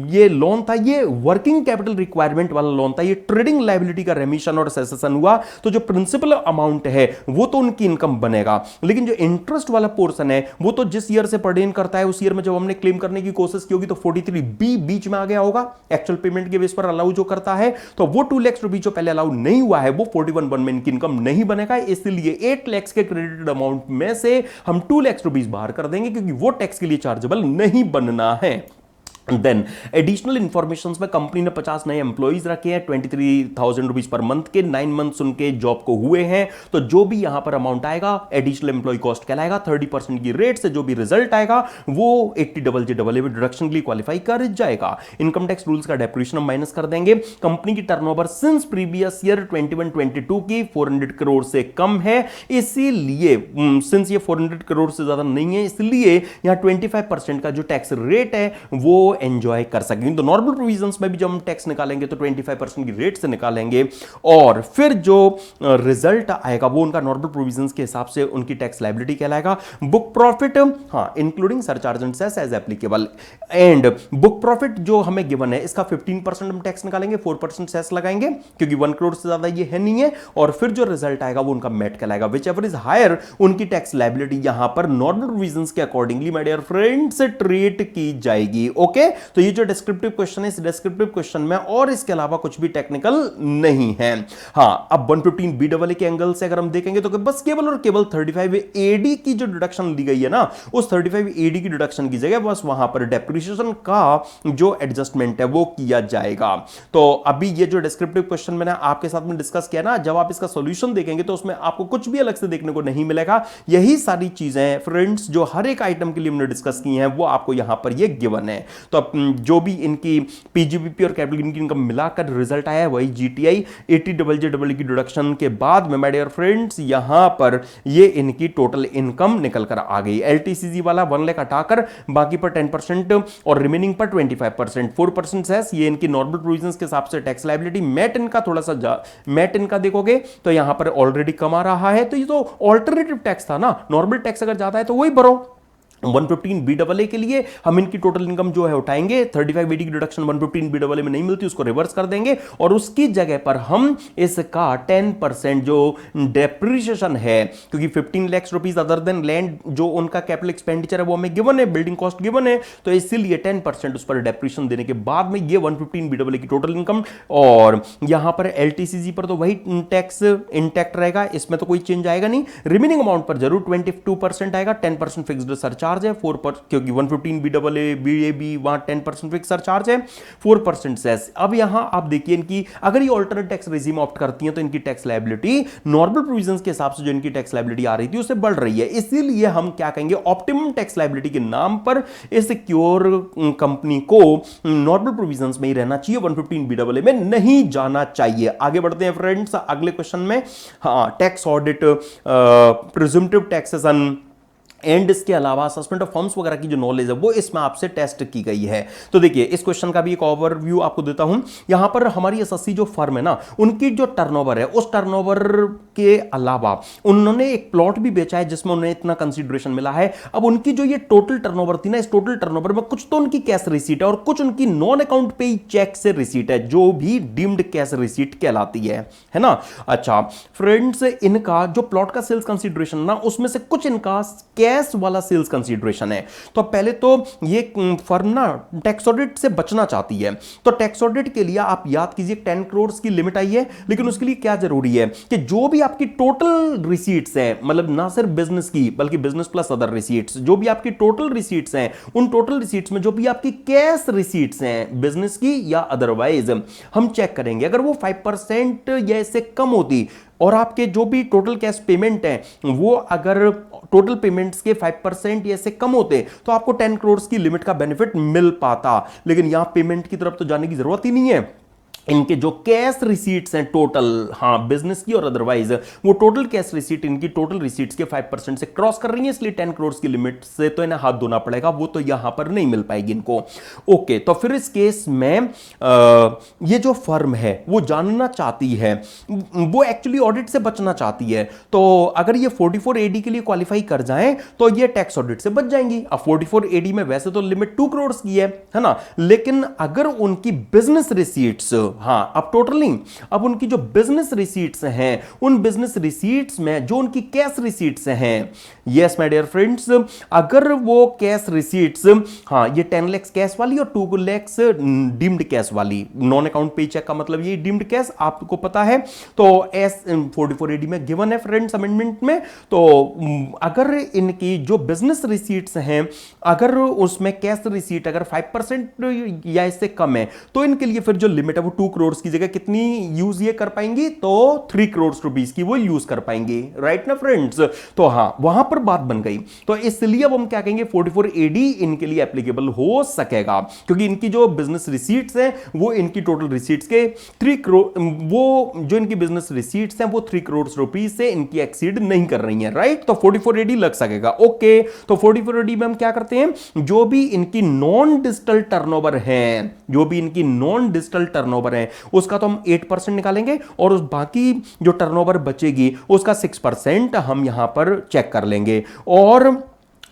ये लोन था ये वर्किंग कैपिटल रिक्वायरमेंट वाला लोन था, ये ट्रेडिंग लायबिलिटी का रेमिशन और सेसेशन हुआ, तो जो प्रिंसिपल अमाउंट है वो तो उनकी इनकम बनेगा, लेकिन जो इंटरेस्ट वाला पोर्शन है वो तो जिस ईयर से पर्टेन करता है उस ईयर में जब हमने क्लेम करने की कोशिश की होगी तो 43B बीच में आ गया होगा, एक्चुअल पेमेंट के बेस पर अलाउ जो करता है, तो वो 2 लाख रुपए जो पहले अलाउ नहीं हुआ है वो 41 में इनकी इनकम नहीं बनेगा। इसलिए 8 लाख के क्रेडिटेड अमाउंट में से हम 2 लाख रुपीस बाहर कर देंगे क्योंकि वो टैक्स के लिए चार्जेबल नहीं बनना है। देन एडिशनल इंफॉर्मेशन में कंपनी ने 50 नए एम्प्लॉइज रखे हैं, 23,000 रुपीज पर मंथ के, 9 मंथ्स उनके जॉब को हुए हैं, तो जो भी यहां पर अमाउंट आएगा एडिशनल एम्प्लॉय कॉस्ट कहलाएगा। 30% की रेट से जो भी रिजल्ट आएगा वो 80JJAA डिडक्शन के लिए क्वालिफाई कर जाएगा। इनकम टैक्स रूल्स का डेप्रिसिएशन हम माइनस कर देंगे। कंपनी की टर्नओवर सिंस प्रीवियस ईयर 21-22 की 400 करोड़ से कम है, इसीलिए सिंस ये 400 करोड़ से ज्यादा नहीं है इसलिए यहां 25% का जो टैक्स रेट है वो एंजॉय कर सकेंगे। तो नॉर्मल प्रोविजंस में भी जब हम टैक्स निकालेंगे तो 25% की रेट से निकालेंगे और फिर जो रिजल्ट आएगा वो उनका नॉर्मल प्रोविजंस के हिसाब से उनकी टैक्स लायबिलिटी कहलाएगा। बुक प्रॉफिट हां including surcharge and cess as applicable, and book profit जो हमें गिवन है इसका 15% हम टैक्स निकालेंगे, 4% सेस लगाएंगे क्योंकि 1 करोड़ से ज्यादा ये है नहीं है, और फिर जो रिजल्ट आएगा वो उनका मेट कहलाएगा। विच एवर इज हायर उनकी टैक्स लायबिलिटी यहां पर नॉर्मल प्रोविजंस के accordingly my dear friends treat की जाएगी। ओके, तो ये जो डिस्क्रिप्टिव क्वेश्चन है इस डिस्क्रिप्टिव क्वेश्चन में और इसके अलावा कुछ भी टेक्निकल नहीं है। हां, अब 115BAA के एंगल से अगर हम देखेंगे तो बस केवल और केवल 35AD की जो डिडक्शन दी गई है ना, उस 35AD की डिडक्शन की जगह बस वहां पर डेप्रिसिएशन का जो एडजस्टमेंट है वो किया जाएगा। तो अभी ये जो डिस्क्रिप्टिव क्वेश्चन मैंने आपके साथ में डिस्कस किया ना, जब आप इसका सॉल्यूशन देखेंगे तो उसमें आपको कुछ भी अलग से देखने को नहीं मिलेगा। यही सारी चीजें फ्रेंड्स जो हर एक आइटम के लिए हमने डिस्कस की हैं वो आपको यहां पर ये गिवन है। तो जो भी इनकी पीजीबीपी और कैपिटल गेन की इनकम मिलाकर रिजल्ट आया है वही जीटीआई 80JJAA की डिडक्शन के बाद में माय डियर फ्रेंड्स यहां पर ये इनकी टोटल इनकम निकल कर आ गई। एलटीसीजी वाला 1 लाख हटाकर बाकी पर 10% और रिमेनिंग पर 25%, 4% सेस, ये इनकी नॉर्मल प्रोविजंस के हिसाब से टैक्स लायबिलिटी। मैट इनका थोड़ा सा मैट इनका देखोगे तो यहां पर ऑलरेडी कमा रहा है, तो ये तो ऑल्टरनेटिव टैक्स था ना, नॉर्मल टैक्स अगर ज्यादा है तो वही भरो। 115BAA के लिए हम इनकी टोटल इनकम जो है उठाएंगे, 35AD की डिडक्शन 115BAA में नहीं मिलती उसको रिवर्स कर देंगे और उसकी जगह पर हम इसका 10% जो डेप्रिसिएशन है, क्योंकि 15 lakh rupees other than land जो उनका कैपिटल एक्सपेंडिचर है वो हमें गिवन है, बिल्डिंग कॉस्ट गिवन है, तो इसीलिए 10% उस पर डेप्रिसिएशन देने के बाद में ये 115BAA की टोटल इनकम, और यहां पर एलटीसीजी पर तो वही टैक्स इंटैक्ट रहेगा, इसमें तो कोई चेंज आएगा नहीं। रिमेनिंग अमाउंट पर जरूर 22% आएगा, 10% फिक्स्ड सरचार्ज है 4%, क्योंकि 115BAA BAB वहां 10% फिक्स सरचार्ज है, 4% सेस। अब यहां आप देखिए इनकी अगर ये ऑल्टरनेट टैक्स रेजिम ऑप्ट करती हैं तो इनकी टैक्स लायबिलिटी नॉर्मल प्रोविजंस के हिसाब से जो इनकी टैक्स लायबिलिटी आ रही थी उससे बढ़ रही है। इसीलिए हम क्या कहेंगे, ऑप्टिमम टैक्स लायबिलिटी के नाम पर इस क्योर कंपनी को नॉर्मल प्रोविजंस में ही रहना चाहिए, 115BAA में नहीं जाना चाहिए। आगे बढ़ते हैं फ्रेंड्स अगले क्वेश्चन में। हां, टैक्स ऑडिट, प्रिज्यूम्टिव टैक्सेशन एंड इसके अलावा असेसमेंट ऑफ फर्म्स वगैरह की जो नॉलेज है वो इसमें आपसे टेस्ट की गई है। तो देखिए इस क्वेश्चन का भी एक ओवरव्यू आपको देता हूं। यहां पर हमारी एसएससी जो फर्म है ना, उनकी जो टर्नओवर है उस टर्नओवर के अलावा उन्होंने एक प्लॉट भी बेचा है जिसमें उन्हें इतना कंसीडरेशन मिला है। अब उनकी जो ये टोटल टर्नओवर थी ना, इस टोटल टर्नओवर में कुछ तो उनकी कैश रिसीट है और कुछ उनकी नॉन अकाउंट पे चेक से रिसीट है, जो भी डीम्ड कैश रिसीट कहलाती है ना। अच्छा फ्रेंड्स, इनका जो प्लॉट का सेल्स कंसीडरेशन ना, उसमें से कुछ इनका कैश वाला सेल्स कंसीडरेशन है। तो पहले तो ये फर्म ना टैक्स ऑडिट से बचना चाहती है, तो टैक्स ऑडिट के लिए आप याद कीजिए 10 करोड़ की लिमिट आई है, लेकिन उसके लिए क्या जरूरी है कि जो भी आपकी टोटल रिसीट्स हैं, मतलब ना सिर्फ बिजनेस की बल्कि बिजनेस प्लस अदर रिसीट्स, जो भी आपकी टोटल रिसीट्स हैं, उन टोटल रिसीट्स में जो भी आपकी कैश रिसीट्स हैं बिजनेस की या अदरवाइज, हम चेक करेंगे। अगर वो 5% या इससे कम होती और आपके जो भी टोटल कैश पेमेंट है वो अगर टोटल पेमेंट्स के 5% या से कम होते तो आपको 10 करोड़ की लिमिट का बेनिफिट मिल पाता, लेकिन यहां पेमेंट की तरफ तो जाने की जरूरत ही नहीं है। इनके जो कैश रिसीट्स हैं टोटल, हाँ बिजनेस की और अदरवाइज, वो टोटल कैश रिसीट इनकी टोटल रिसीट्स के 5% से क्रॉस कर रही है, इसलिए 10 करोड़ की लिमिट से तो इन्हें हाथ धोना पड़ेगा, वो तो यहां पर नहीं मिल पाएगी इनको। ओके, तो फिर इस केस में ये जो फर्म है वो जानना चाहती है, वो एक्चुअली ऑडिट से बचना चाहती है, तो अगर ये 44 एडी के लिए क्वालिफाई कर जाएं तो ये टैक्स ऑडिट से बच जाएंगी। अब 44 एडी में वैसे तो लिमिट 2 करोड़ की है ना, लेकिन अगर उनकी बिजनेस रिसीट्स, हां अब टोटल नहीं, अब उनकी जो बिजनेस रिसीट्स हैं उन बिजनेस रिसीट्स में जो उनकी कैश रिसीट्स हैं, यस माय डियर फ्रेंड्स, अगर वो कैश रिसीट्स, हां ये 10 लाख कैश वाली और 2 लाख डीम्ड कैश वाली, नॉन अकाउंट पे चेक का मतलब ये डीम्ड कैश आपको पता है, तो एस 44 एडी में गिवन है फ्रेंड्स अमेंडमेंट में। तो अगर इनकी जो बिजनेस रिसीट्स हैं अगर उसमें कैश रिसीट अगर 5% या इससे कम है तो इनके लिए फिर जो लिमिट है वो 2 करोड़ की जगह कितनी यूज ये कर पाएंगी, तो 3 करोड़ रुपीस की वो यूज कर पाएंगे, राइट ना फ्रेंड्स। तो हां वहां पर बात बन गई, तो इसलिए अब हम क्या कहेंगे 44 एडी इनके लिए एप्लीकेबल हो सकेगा, क्योंकि इनकी जो बिजनेस रिसीट्स हैं वो इनकी टोटल रिसीट्स के 3 करोड़, वो जो इनकी बिजनेस रिसीट्स हैं वो 3 करोड़ रुपीस से इनकी एक्सीड नहीं कर रही हैं, राइट। तो 44 एडी लग सकेगा। ओके, तो 44 एडी में हम क्या करते हैं, जो भी इनकी नॉन डिजिटल टर्नओवर है, जो भी इनकी नॉन डिजिटल टर्नओवर है उसका तो हम 8% निकालेंगे और उस बाकी जो टर्नओवर बचेगी उसका 6% हम यहां पर चेक कर लेंगे। और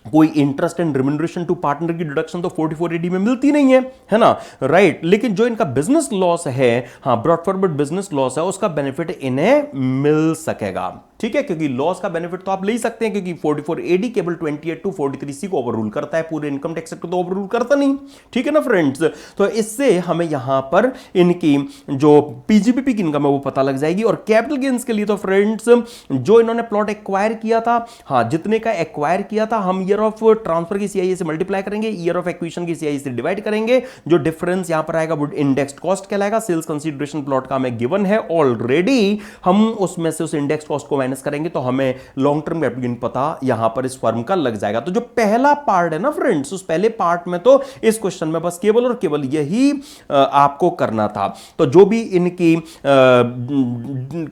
कोई interest and remuneration to partner की डिडक्शन तो 44 एडी में मिलती नहीं है ना, राइट। लेकिन जो इनका बिजनेस लॉस है, हाँ ब्रॉट फॉरवर्ड बिजनेस लॉस है, उसका बेनिफिट इन्हें मिल सकेगा, ठीक है, क्योंकि लॉस का बेनिफिट तो आप ले ही सकते हैं, क्योंकि 44 एडी केवल 28 टू 43 सी को ओवररूल करता है, पूरे इनकम टैक्स को तो ओवररूल करता नहीं, ठीक है ना फ्रेंड्स। तो इससे हमें यहां पर इनकी जो पीजीबीपी की इनकम है वो पता लग जाएगी। और कैपिटल गेन्स के लिए तो फ्रेंड्स जो इन्होंने प्लॉट एक्वायर किया था, हाँ जितने का एक्वायर किया था, हम ईयर ऑफ ट्रांसफर की सीआईए से मल्टीप्लाई करेंगे, ईयर ऑफ एक्विजिशन की सीआईए से डिवाइड करेंगे, जो डिफरेंस यहां पर आएगा वो इंडेक्स्ड कॉस्ट कहलाएगा। सेल्स कंसीडरेशन प्लॉट का हमें गिवन है ऑलरेडी, हम उसमें से उस इंडेक्स कॉस्ट को माइनस करेंगे तो हमें लॉन्ग टर्म कैपिटल गेन पता यहां पर इस फर्म का लग जाएगा। तो जो पहला पार्ट है ना फ्रेंड्स, उस पहले पार्ट में तो इस क्वेश्चन में बस केवल और केवल यही आपको करना था। तो जो भी इनकी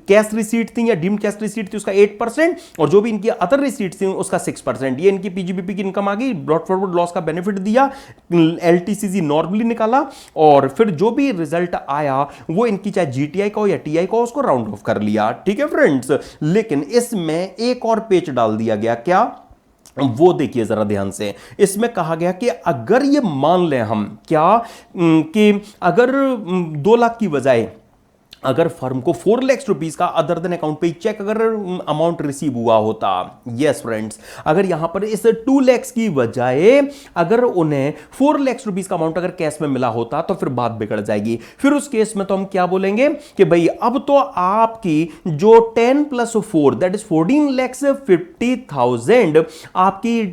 कैश रिसीट थी या डीम्ड कैश रिसीट थी उसका 8% और जो भी इनकी अदर रिसीट थी उसका 6%, ये इनकी पीजीबीपी की इनकम आ गई, ब्रॉट फॉरवर्ड लॉस का बेनिफिट दिया, एलटीसीजी नॉर्मली निकाला और फिर जो भी रिजल्ट आया वो इनकी चाहे जीटीआई का हो या टीआई का हो उसको राउंड ऑफ कर लिया, ठीक है फ्रेंड्स। लेकिन इसमें एक और पेच डाल दिया गया, क्या वो देखिए जरा ध्यान से। इसमें कहा गया कि अगर ये मान लें हम क्या कि अगर 2 लाख की बजाय अगर फर्म को 4 लाख रुपीस का अदर देन अकाउंट पे चेक अगर अमाउंट रिसीव हुआ होता, यस फ्रेंड्स, अगर यहां पर इस 2 लाख की बजाय अगर उन्हें 4 लाख रुपीस का अमाउंट अगर कैश में मिला होता तो फिर बात बिगड़ जाएगी। फिर उस केस में तो हम क्या बोलेंगे कि भाई अब तो आपकी जो 10 + 4 दैट इज 14,50,000 आपकी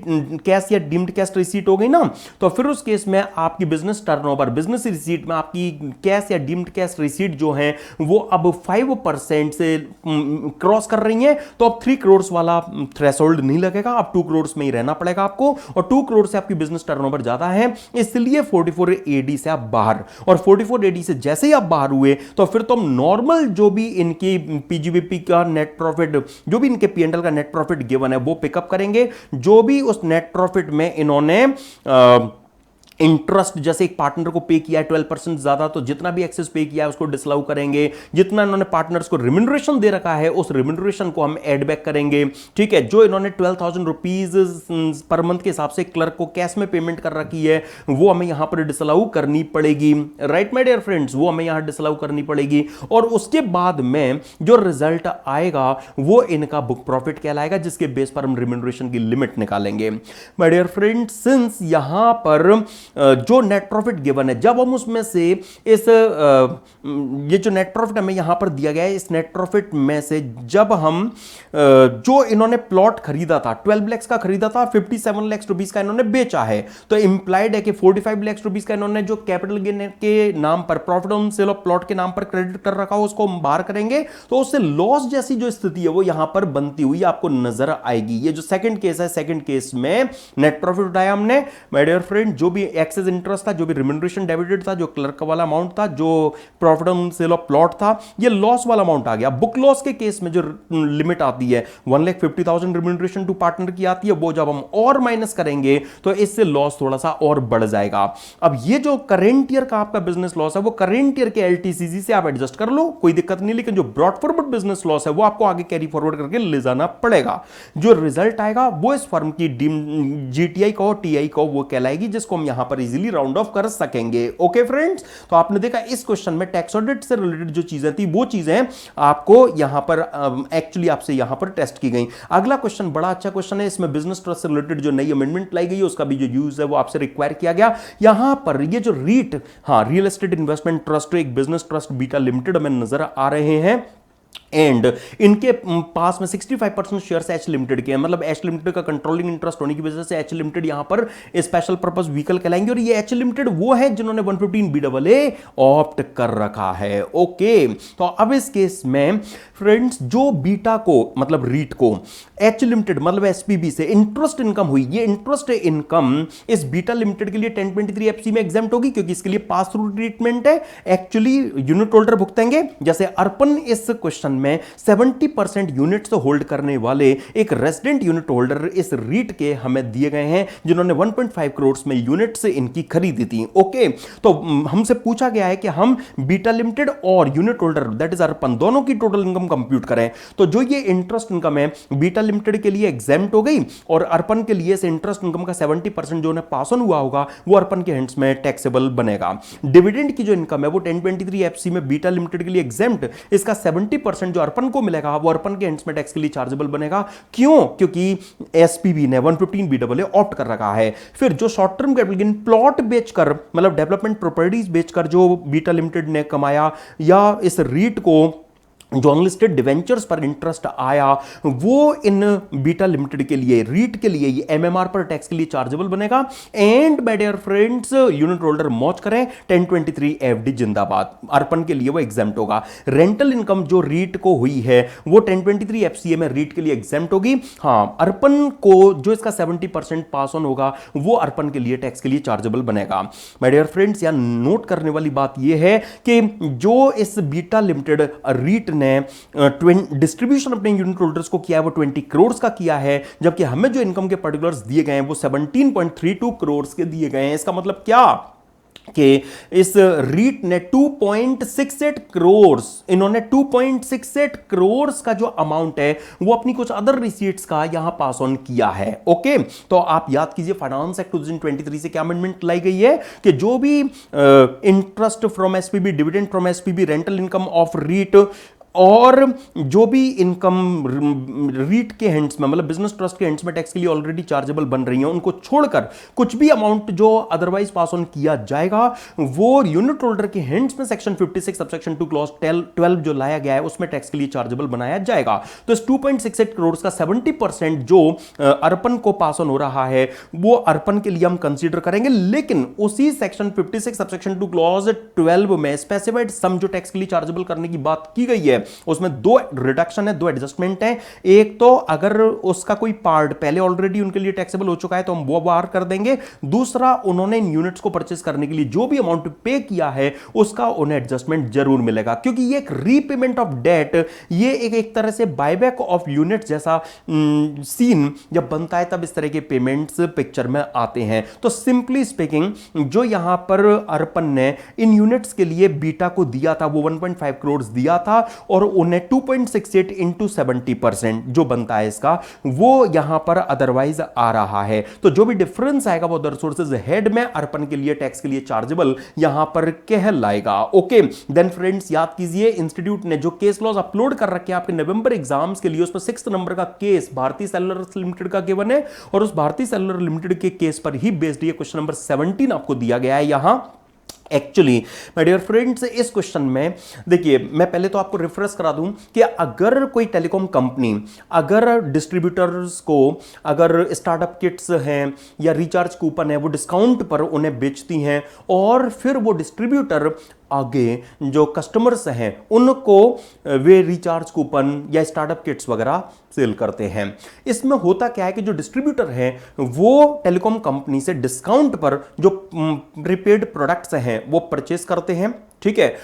कैश या डीम्ड कैश रिसीट हो गई ना। तो फिर उस केस में आपकी बिजनेस टर्नओवर, बिजनेस रिसीट में आपकी कैश या डीम्ड कैश रिसीट जो है वो अब 5% से क्रॉस कर रही है, तो अब 3 करोड़ वाला थ्रेशोल्ड नहीं लगेगा, अब 2 करोड़ में ही रहना पड़ेगा आपको, और 2 करोड़ से आपकी बिजनेस टर्नओवर ज्यादा है, इसलिए 44 एडी से आप बाहर। और 44 एडी से जैसे ही आप बाहर हुए तो फिर तो हम नॉर्मल जो भी इनकी पीजीबीपी का नेट प्रॉफिट, जो भी इनके पीएनएल का नेट प्रॉफिट गिवन है वो पिकअप करेंगे, जो भी उस नेट प्रॉफिट में इन्होंने इंटरेस्ट जैसे एक पार्टनर को पे किया है 12% ज्यादा, तो जितना भी एक्सेस पे किया है उसको डिसअलाउ करेंगे, जितना इन्होंने पार्टनर्स को रिम्यूनरेशन दे रखा है उस रिम्यूनरेशन को हम एड बैक करेंगे, ठीक है। जो इन्होंने 12,000 रुपीज पर मंथ के हिसाब से क्लर्क को कैश में पेमेंट कर रखी है वो हमें यहां पर डिसअलाउ करनी पड़ेगी, राइट माय डियर फ्रेंड्स, वो हमें यहां डिसअलाउ करनी पड़ेगी। और उसके बाद में जो रिजल्ट आएगा वो इनका बुक प्रॉफिट कहलाएगा, जिसके बेस पर हम रिम्यूनरेशन की लिमिट निकालेंगे। माय डियर फ्रेंड्स, सिंस यहां पर जो नेट प्रॉफिट गिवन है, जब हम उसमें से इस ये जो नेट प्रॉफिट हमें यहां पर दिया गया है, इस नेट प्रॉफिट में से जब हम जो इन्होंने प्लॉट खरीदा था 12 लाख का खरीदा था, 57 लाख रुपीस का इन्होंने बेचा है, तो इंप्लाइड है कि 45 लाख रुपीस का इन्होंने जो कैपिटल गेन के नाम पर, profit on sale of plot के नाम पर क्रेडिट कर रखा हो, उसको हम बाहर करेंगे तो उससे लॉस जैसी जो स्थिति है वो यहां पर बनती हुई आपको नजर आएगी। ये जो सेकंड केस है, सेकंड केस में नेट प्रॉफिट उठाया हमने माय डियर फ्रेंड, जो भी एक्सेस इंटरेस्ट था, जो भी रिम्यूनरेशन डेबिटेड था, जो क्लर्क वाला अमाउंट था, जो profit on sale of plot था, ये लॉस वाला अमाउंट आ गया। बुक लॉस के केस में जो लिमिट आती है 1,50,000 रिम्यूनरेशन टू पार्टनर की आती है, वो जब हम और माइनस करेंगे तो इससे लॉस थोड़ा सा और बढ़ जाएगा। अब ये जो करेंट ईयर का आपका बिजनेस लॉस है वो करेंट ईयर के एलटीसीजी से आप एडजस्ट कर लो, कोई दिक्कत नहीं, लेकिन जो ब्रॉड फॉरवर्ड बिजनेस लॉस है वो आपको आगे कैरी फॉरवर्ड करके ले जाना पड़ेगा। जो रिजल्ट आएगा वो इस फर्म की जीटीआई को, टीआई को वो कहलाएगी, जिसको हम यहां पर इजीली राउंड ऑफ कर सकेंगे। ओके फ्रेंड्स, तो आपने देखा इस क्वेश्चन में टैक्स ऑडिट से रिलेटेड जो चीजें थी वो चीजें आपको यहां पर एक्चुअली आपसे यहां पर टेस्ट की गई। अगला क्वेश्चन बड़ा अच्छा क्वेश्चन है, इसमें बिजनेस ट्रस्ट से रिलेटेड जो नई अमेंडमेंट लाई गई है उसका भी जो यूज है वो आपसे रिक्वायर किया गया। यहां पर ये जो रीट, हाँ, रियल एस्टेट इन्वेस्टमेंट ट्रस्ट, एक बिजनेस ट्रस्ट बीटा लिमिटेड हमें नजर आ रहे हैं, एंड इनके पास में 65% शेयर्स एच लिमिटेड के हैं, मतलब एच लिमिटेड का कंट्रोलिंग इंटरेस्ट होने की वजह से एच लिमिटेड यहां पर स्पेशल पर्पस व्हीकल कहलाएंगे, और ये एच लिमिटेड वो है जिन्होंने 115 BAA ऑप्ट कर रखा है। ओके, तो अब इस केस में फ्रेंड्स जो बीटा को, मतलब रीट को, एच लिमिटेड मतलब एसपीबी से इंटरेस्ट इनकम हुई, ये इंटरेस्ट इनकम इस बीटा लिमिटेड के लिए 1023 एफसी में एग्जाम्प्ट होगी, क्योंकि इसके लिए पास थ्रू ट्रीटमेंट है, एक्चुअली यूनिट होल्डर भुगतेंगे। जैसे अर्पण इस क्वेश्चन में 70% यूनिट्स होल्ड करने वाले एक रेजिडेंट यूनिट होल्डर इस रीट के हमें दिए गए हैं, जिन्होंने 1.5 करोड़ में यूनिट्स इनकी खरीदी थी। ओके, तो हमसे पूछा गया है कि हम बीटा लिमिटेड और यूनिट होल्डर दैट इज अर्पण दोनों की टोटल इनकम कंप्यूट करें। तो जो ये इंटरेस्ट इनकम है बीटा लिमिटेड के लिए एग्जाम्प्ट हो गई, और अर्पण के लिए से इंटरेस्ट इनकम का 70% जो पास ऑन हुआ होगा वो अर्पण के हैंड्स में टैक्सेबल बनेगा। डिविडेंड की जो इनकम है वो 1023 एफसी में बीटा लिमिटेड के लिए एग्जाम्प्ट, इसका 70% जो अर्पण को मिलेगा वो अर्पण के हैंड्स में टैक्स के लिए चार्जेबल बनेगा। क्यों? क्योंकि एसपीबी ने 115 BAA ऑप्ट कर रखा है। फिर जो short term capital gain plot बेचकर, मतलब डेवलपमेंट प्रॉपर्टीज बेचकर जो बीटा लिमिटेड ने कमाया, या इस रीट को जो अनलिस्टेड डिवेंचर्स पर इंटरेस्ट आया, वो इन बीटा लिमिटेड के लिए, रीट के लिए ये एमएमआर पर टैक्स के लिए चार्जेबल बनेगा। And my dear friends, unit holder मौज करें, 1023 एफडी जिंदाबाद, अर्पण के लिए वो एग्जाम्प्ट होगा। रेंटल इनकम जो रीट को हुई है वो 1023 एफसीए में रीट के लिए एग्जाम्प्ट होगी। हाँ, अर्पण को जो इसका 70% पास ऑन होगा वो अर्पण के लिए टैक्स के लिए चार्जेबल बनेगा। माय डियर फ्रेंड्स, यहां नोट करने वाली बात यह है कि जो इस बीटा लिमिटेड रीट ने डिस्ट्रीब्यूशन अपने यूनिट होल्डर्स को किया है वो 20 करोड़ का किया है, जबकि हमें जो इनकम के पर्टिकुलर्स दिए गए हैं वो 17.32 करोड़ के दिए गए हैं। इसका मतलब क्या कि इस रीट ने 2.68 करोड़, इन्होंने 2.68 करोड़ का जो अमाउंट है वो अपनी कुछ अदर रिसीट्स का यहां पास ऑन किया है। ओके, तो आप याद कीजिए फाइनेंस एक्ट 2023 से क्या अमेंडमेंट लाई गई है कि जो भी interest from SPV, dividend from SPV, rental income of REIT, और जो भी इनकम रीट के हैंड्स में, मतलब बिजनेस ट्रस्ट के हैंड्स में टैक्स के लिए ऑलरेडी चार्जेबल बन रही है, उनको छोड़कर कुछ भी अमाउंट जो अदरवाइज पास ऑन किया जाएगा वो यूनिट होल्डर के हैंड्स में सेक्शन 56 सबसेक्शन 2 क्लॉज 12 जो लाया गया है उसमें टैक्स के लिए चार्जेबल बनाया जाएगा। तो इस 2.68 करोड़ का 70% जो अर्पण को पास ऑन हो रहा है वो अर्पण के लिए हम कंसीडर करेंगे, लेकिन उसी सेक्शन 56 सबसेक्शन 2 क्लॉज 12 में स्पेसिफाइड सम जो टैक्स के लिए चार्जेबल करने की बात की गई है उसमें दो रिडक्शन है, दो एडजस्टमेंट है। एक तो अगर उसका कोई पार्ट पहले ऑलरेडी उनके लिए टैक्सेबल हो चुका है तो हम वो बाहर कर देंगे। दूसरा, उन्होंने इन यूनिट्स को परचेस करने के लिए जो भी अमाउंट पे किया है उसका उन्हें एडजस्टमेंट जरूर मिलेगा, क्योंकि ये एक रीपेमेंट ऑफ डेट, ये एक तरह से बायबैक ऑफ यूनिट्स जैसा सीन जब बनता है तब इस तरह के पेमेंट्स पिक्चर में आते हैं। तो सिंपली स्पीकिंग जो यहां पर अर्पण ने इन यूनिट्स के लिए बीटा को दिया था वो 1.5 करोड़ दिया था, और उन्हें 2.68 इंटू 70% जो बनता है इसका, वो यहां पर अदरवाइज आ रहा है। तो जो भी डिफरेंस आएगा वो अदर सोर्सेज हेड में अर्पण के लिए टैक्स के लिए चार्जेबल यहां पर कहलाएगा। ओके देन फ्रेंड्स याद कीजिए, इंस्टीट्यूट ने जो केस लॉज अपलोड कर रखे हैं आपके नवंबर एग्जाम्स के लिए, उसमें 6 नंबर का केस भारतीय सेलुलर लिमिटेड का गिवन है और उस भारतीय सेलुलर लिमिटेड के केस पर ही बेस्ड ये क्वेश्चन नंबर 17 आपको दिया गया है यहां। एक्चुअली माय डियर फ्रेंड्स इस क्वेश्चन में देखिए, मैं पहले तो आपको रिफ्रेश करा दूं कि अगर कोई टेलीकॉम कंपनी अगर डिस्ट्रीब्यूटर्स को अगर स्टार्टअप किट्स हैं या रिचार्ज कूपन है वो डिस्काउंट पर उन्हें बेचती हैं और फिर वो डिस्ट्रीब्यूटर आगे जो कस्टमर्स हैं उनको वे रिचार्ज कूपन या स्टार्टअप किट्स वगैरह सेल करते हैं। इसमें होता क्या है कि जो डिस्ट्रीब्यूटर है वो टेलीकॉम कंपनी से डिस्काउंट पर जो प्रीपेड प्रोडक्ट्स हैं वो परचेस करते हैं, ठीक है,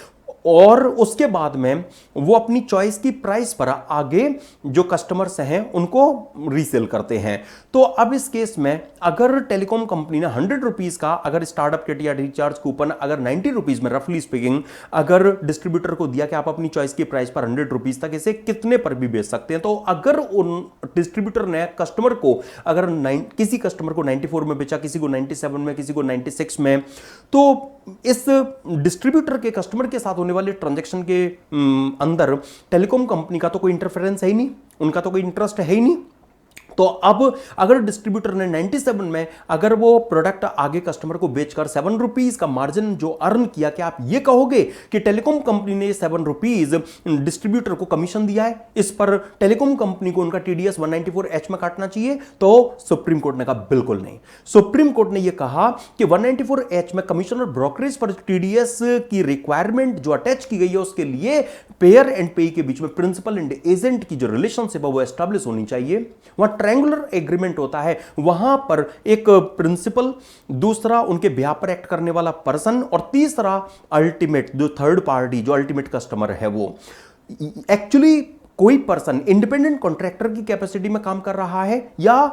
और उसके बाद में वो अपनी चॉइस की प्राइस पर आगे जो कस्टमर्स हैं उनको रीसेल करते हैं। तो अब इस केस में अगर टेलीकॉम कंपनी ने 100 रुपीज का अगर स्टार्टअप किट या रिचार्ज कूपन अगर 90 रुपीज में रफली स्पीकिंग अगर डिस्ट्रीब्यूटर को दिया कि आप अपनी चॉइस की प्राइस पर 100 रुपीज तक इसे कितने पर भी बेच सकते हैं, तो अगर उन डिस्ट्रीब्यूटर ने कस्टमर को अगर किसी कस्टमर को 94 में बेचा, किसी को 97 में, किसी को 96 में, तो इस डिस्ट्रीब्यूटर के कस्टमर के साथ होने वाले ट्रांजैक्शन के अंदर टेलीकॉम कंपनी का तो कोई इंटरफेरेंस है ही नहीं, उनका तो कोई इंटरेस्ट है ही नहीं। तो अब अगर डिस्ट्रीब्यूटर ने 97 में अगर वो प्रोडक्ट आगे कस्टमर को बेचकर 7 रुपीज का मार्जिन जो अर्न किया, क्या आप ये कहोगे कि टेलीकॉम कंपनी ने 7 रुपीज डिस्ट्रीब्यूटर को कमीशन दिया है, इस पर टेलीकॉम कंपनी को उनका टीडीएस 194H में काटना चाहिए? तो सुप्रीम कोर्ट ने कहा बिल्कुल नहीं। सुप्रीम कोर्ट ने यह कहा कि 194H में कमीशन और ब्रोकरेज पर टीडीएस की रिक्वायरमेंट जो अटैच की गई है उसके लिए पेयर एंड पे के बीच में प्रिंसिपल एंड एजेंट की जो रिलेशनशिप है वो एस्टैब्लिश होनी चाहिए। वहां ट्रायंगुलर एग्रीमेंट होता है, वहां पर एक प्रिंसिपल, दूसरा उनके बिहाफ पर एक्ट करने वाला पर्सन और तीसरा अल्टीमेट जो थर्ड पार्टी जो अल्टीमेट कस्टमर है वो। एक्चुअली कोई पर्सन इंडिपेंडेंट कॉन्ट्रैक्टर की कैपेसिटी में काम कर रहा है या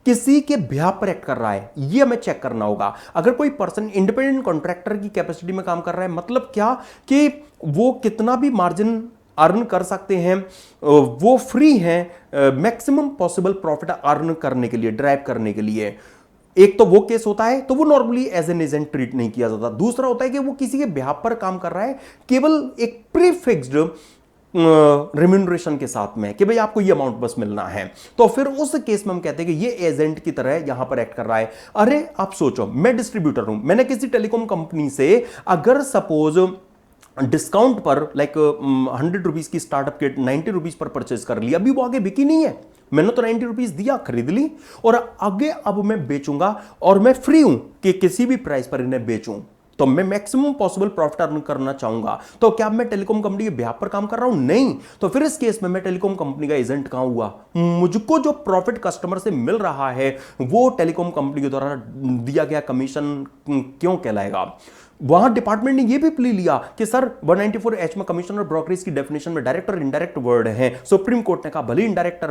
किसी के बिहाफ पर एक्ट कर रहा है, ये हमें चेक करना होगा। अगर कोई पर्सन इंडिपेंडेंट कॉन्ट्रैक्टर की कैपेसिटी में काम कर रहा है मतलब क्या कि वो कितना भी मार्जिन अर्न कर सकते हैं, वो फ्री हैं मैक्सिमम पॉसिबल प्रॉफिट अर्न करने के लिए, ड्राइव करने के लिए। एक तो वो केस होता है तो वो normally as an agent treat नहीं किया जाता। दूसरा होता है कि वो किसी के बिहाफ पर काम कर रहा है केवल एक प्रीफिक्स्ड रिम्यूनरेशन के साथ में कि भाई आपको ये अमाउंट बस मिलना है, तो फिर उस केस में हम कहते हैं कि ये एजेंट की तरह यहां पर एक्ट कर रहा है। अरे आप सोचो, मैं डिस्ट्रीब्यूटर हूं, मैंने किसी टेलीकॉम कंपनी से अगर सपोज डिस्काउंट पर लाइक 100 रुपीज की startup kit 90 rupees per purchase कर लिया, अभी वो आगे बिकी नहीं है, मैंने तो 90 रुपीज दिया, खरीद ली और आगे अब मैं बेचूंगा और मैं फ्री हूं कि किसी भी प्राइस पर इन्हें बेचूं, तो मैं मैक्सिमम पॉसिबल प्रॉफिट अर्न करना चाहूंगा। तो क्या मैं टेलीकॉम कंपनी के बिहाफ पर काम कर रहा हूं? नहीं। तो फिर इस केस में मैं टेलीकॉम कंपनी का एजेंट कहां हुआ? मुझको जो प्रॉफिट कस्टमर से मिल रहा है वो टेलीकॉम कंपनी के द्वारा दिया गया कमीशन क्यों कहलाएगा? वहां डिपार्टमेंट ने यह भी प्ली लिया कि सर 194H में कमीशन और ब्रोकरेज की डेफिनेशन में डायरेक्ट और इनडायरेक्ट वर्ड है। सुप्रीम कोर्ट ने कहा भले इनडायरेक्ट